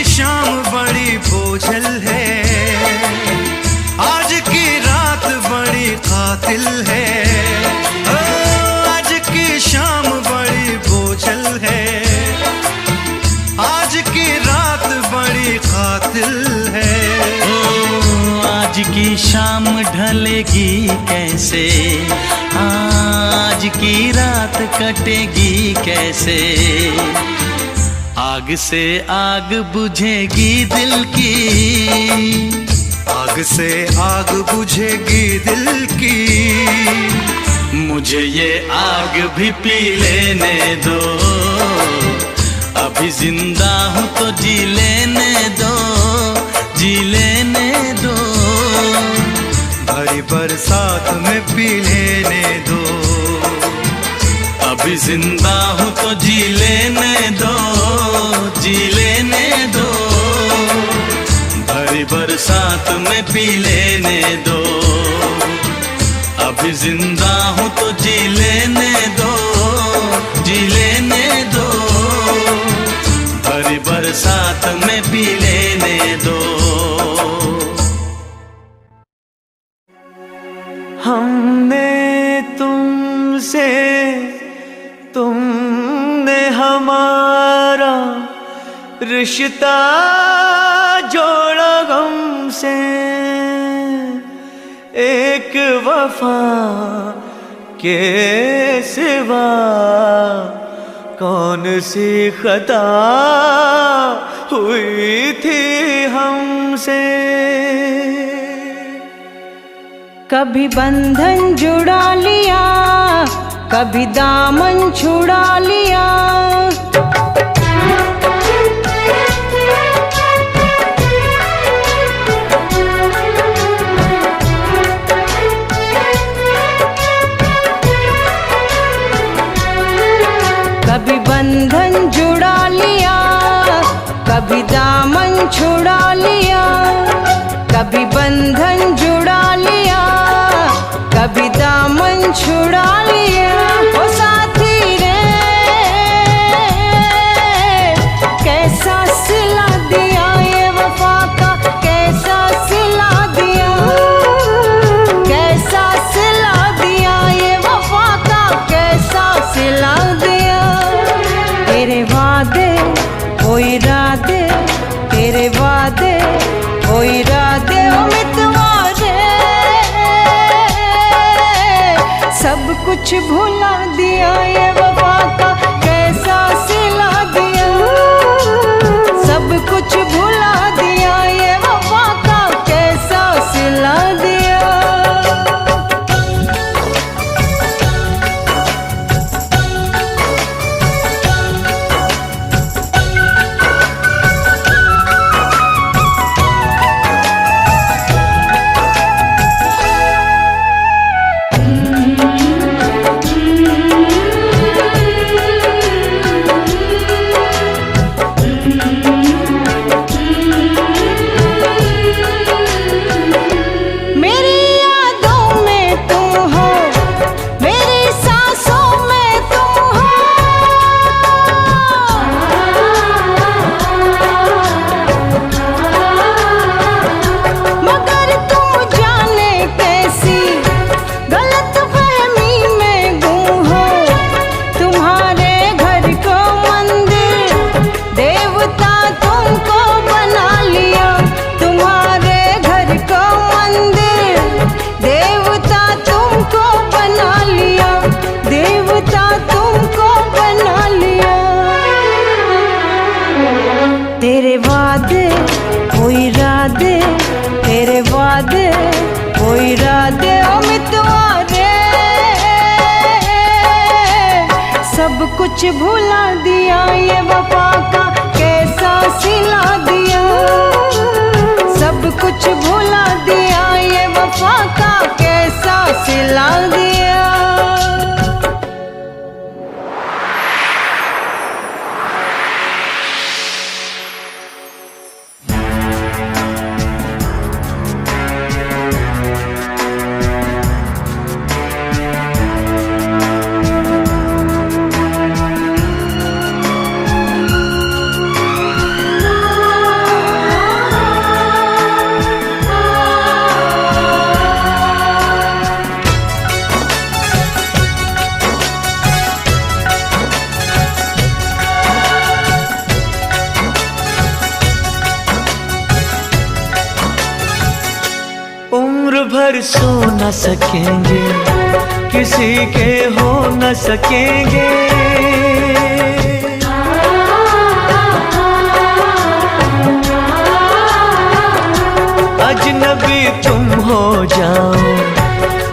शाम बड़ी बोझल है, आज की रात बड़ी कातिल है। आज की शाम बड़ी बोझल है, आज की रात बड़ी कातिल है। ओ आज की शाम ढलेगी कैसे, आज की रात कटेगी कैसे। आग से आग बुझेगी दिल की, आग से आग बुझेगी दिल की। मुझे ये आग भी पी लेने दो, अभी जिंदा हूँ तो जी लेने दो, जी लेने दो, भरी बरसात में पी लेने दो। अभी जिंदा हूँ तो जी लेने दो, जी लेने दो, भरी बरसात में पी लेने दो। अभी जिंदा हूँ तो जी लेने दो, जी लेने दो, भरी बरसात में पी लेने दो। हमने तुमसे, तुमने हमारा रिश्ता जोड़ा गम से, एक वफा के सिवा कौन सी खता हुई थी हमसे। कभी बंधन जुड़ा लिया, कभी दामन छुड़ा लिया, कभी बंधन जुड़ा लिया, कभी दामन छुड़ा लिया, कभी बंधन जुड़ा लिया, कभी दामन छुड़ा लिया। ओ साथी रे कैसा सिला दिया ये वफा का, कैसा सिला दिया, कैसा सिला दिया ये वफा का, कैसा सिला दिया। तेरे वादे ओ इरादे, तेरे वादे ओ इरादे ओ मितवा रे, सब कुछ भुला दिया ये वफा का, कैसा सिला दिया, सब कुछ भुला दिया ये वफा का, कैसा सिला दिया। तेरे वादे ओ इरादे, तेरे वादे ओ इरादे ओ मितवा रे, सब कुछ भुला दिया ये वफा का, कैसा सिला दिया, सब कुछ भुला दिया ये वफा का, कैसा सिला दिया। उम्र भर सो न सकेंगे, किसी के हो न सकेंगे, अजनबी तुम हो जाओ,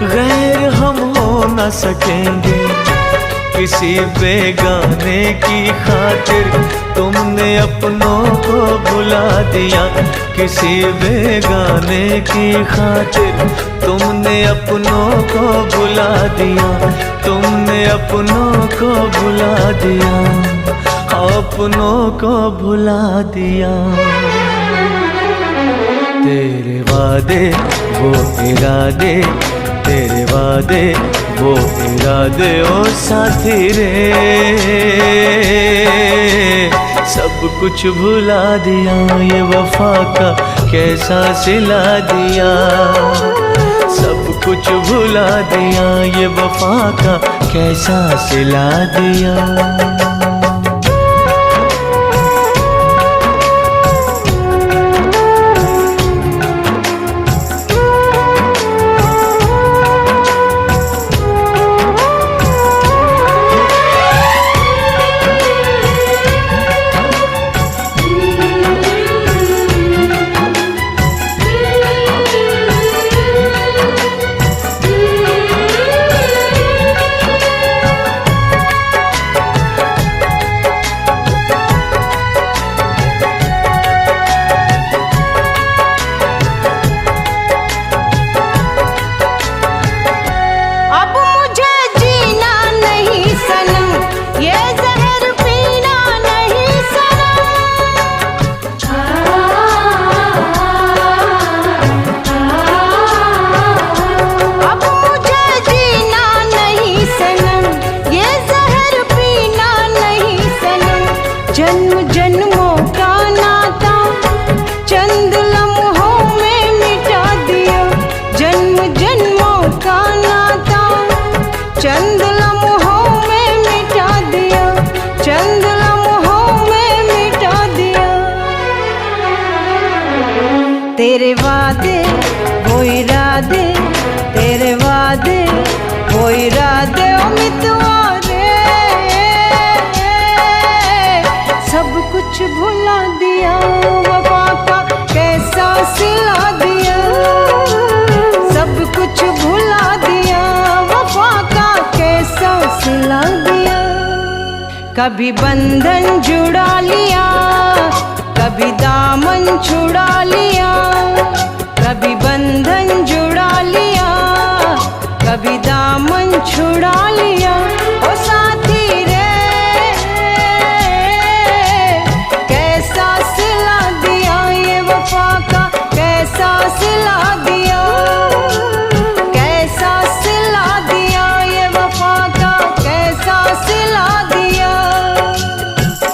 गैर हम हो न सकेंगे, किसी बेगाने की खातिर तुमने अपनों को भुला दिया, किसी बेगाने की खातिर तुमने अपनों को भुला दिया, तुमने अपनों को भुला दिया, अपनों को भुला दिया। तेरे वादे वो इरादे, तेरे वादे वो इरादे ओ साथी रे, सब कुछ भुला दिया, ये वफा का कैसा सिला दिया। सब कुछ भुला दिया, ये वफा का कैसा सिला दिया। तेरे वादे वो इरादे, तेरे वादे वो इरादे ओ मितवारे, सब कुछ भुला दिया, वफा का कैसा सिला दिया। सब कुछ भुला दिया, वफा का कैसा सिला दिया। कभी बंधन जुड़ा लिया, कभी दामन छुड़ा लिया, कभी बंधन जुड़ा लिया, कभी दामन छुड़ा लिया। ओ साथी रे कैसा सिला दिया, ये वफा का कैसा सिला दिया। कैसा सिला दिया, ये वफा का कैसा सिला दिया।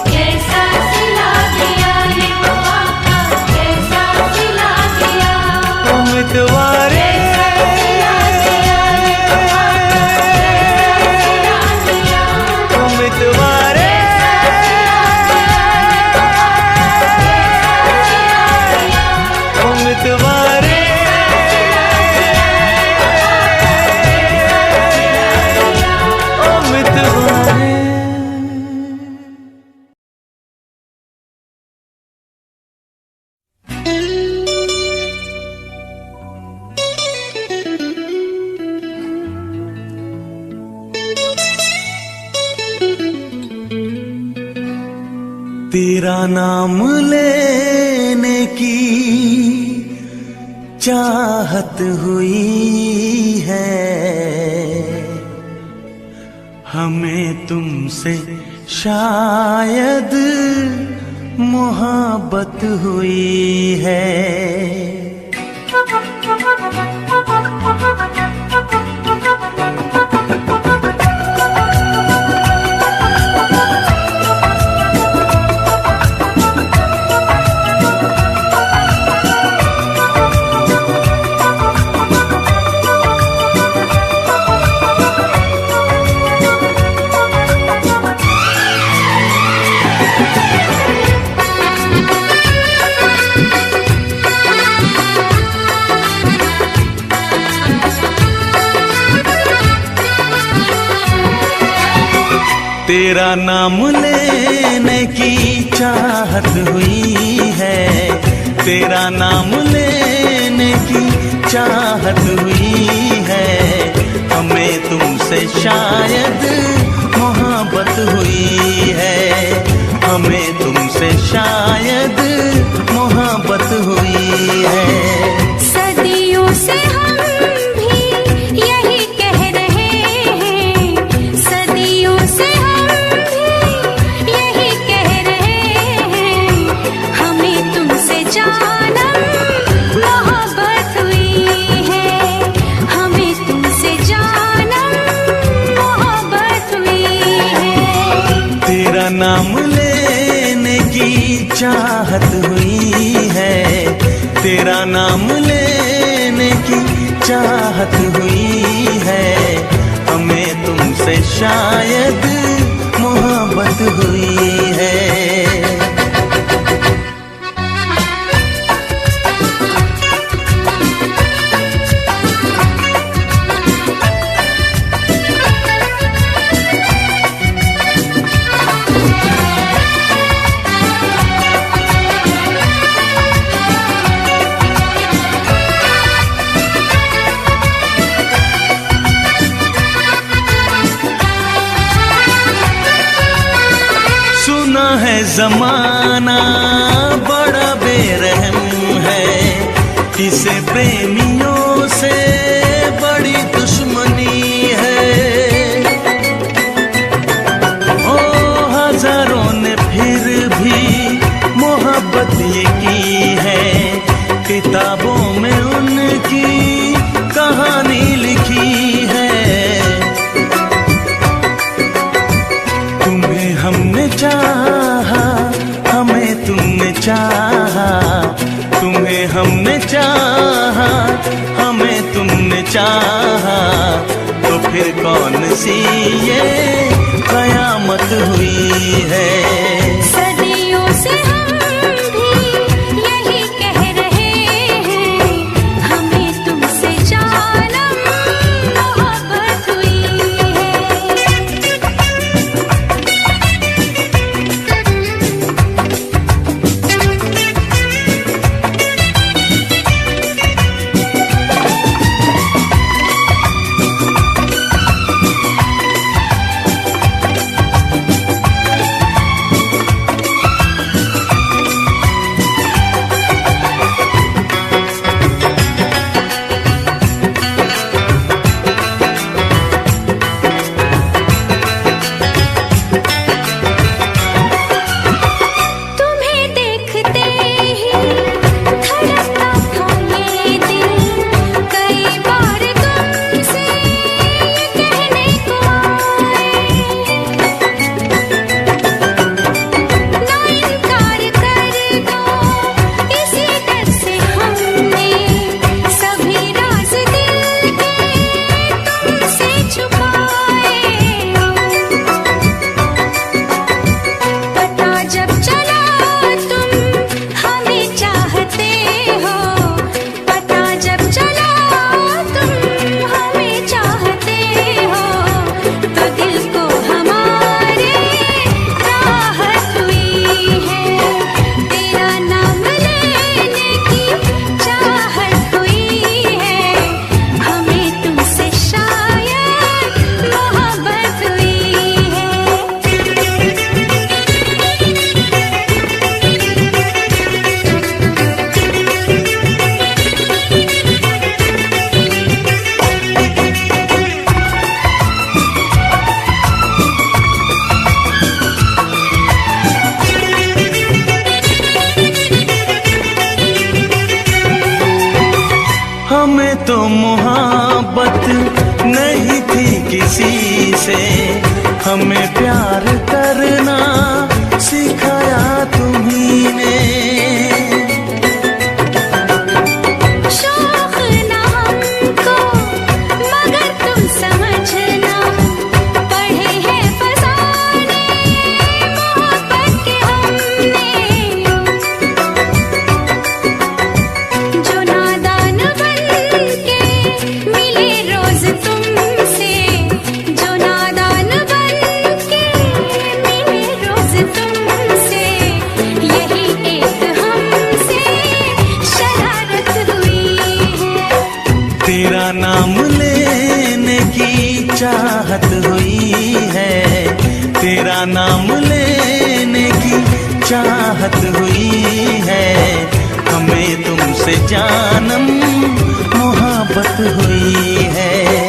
कैसा सिला दिया, ये वफा का कैसा सिला दिया। उम्मीदवारे उम्मीदवारे उम्मीदवारे उम्मीदवारे। तेरा नाम लेने की चाहत हुई है, हमें तुमसे शायद मोहब्बत हुई है। तेरा नाम लेने की चाहत हुई है, तेरा नाम लेने की चाहत हुई है, हमें तुमसे शायद मोहब्बत हुई है, हमें तुमसे शायद मोहब्बत हुई है। सदियों से हम भी यही कह रहे हैं, सदियों से हम भी यही कह रहे हैं, हमें तुमसे जानम मोहब्बत हुई है, हमें तुम नाम लेने की चाहत हुई है, हमें तुमसे शायद मोहब्बत हुई है। है जमाना बड़ा बेरहम है, इसे प्रेमियों से बड़ी दुश्मनी है। ओ हजारों ने फिर भी मोहब्बत ये की है, किताबों में उनकी कहानी लिखी है। तुम्हें हमने चाहा, हमें तुमने चाहा, तुम्हें हमने चाहा, हमें तुमने चाहा, तो फिर कौन सी ये कयामत हुई है। सदियों से हम भी यही कह रहे हैं, हमें तुमसे जानम मोहब्बत हुई है। हमें तो मोहब्बत नहीं थी किसी से, हमें प्यार करना सिखाया तुम्ही ने। शौक ना हमको मगर तुम समझना, पढ़े हैं फसाने मोहब्बत के हमने। जो नादान बन के मिले रोज तुमसे, जो नादान बन के मिले रोज तुमसे, यही एक हमसे शरारत हुई है। तेरा नाम लेने की चाहत हुई है, तेरा नाम लेने की चाहत हुई है, हमें तुमसे जानम मोहब्बत हुई है।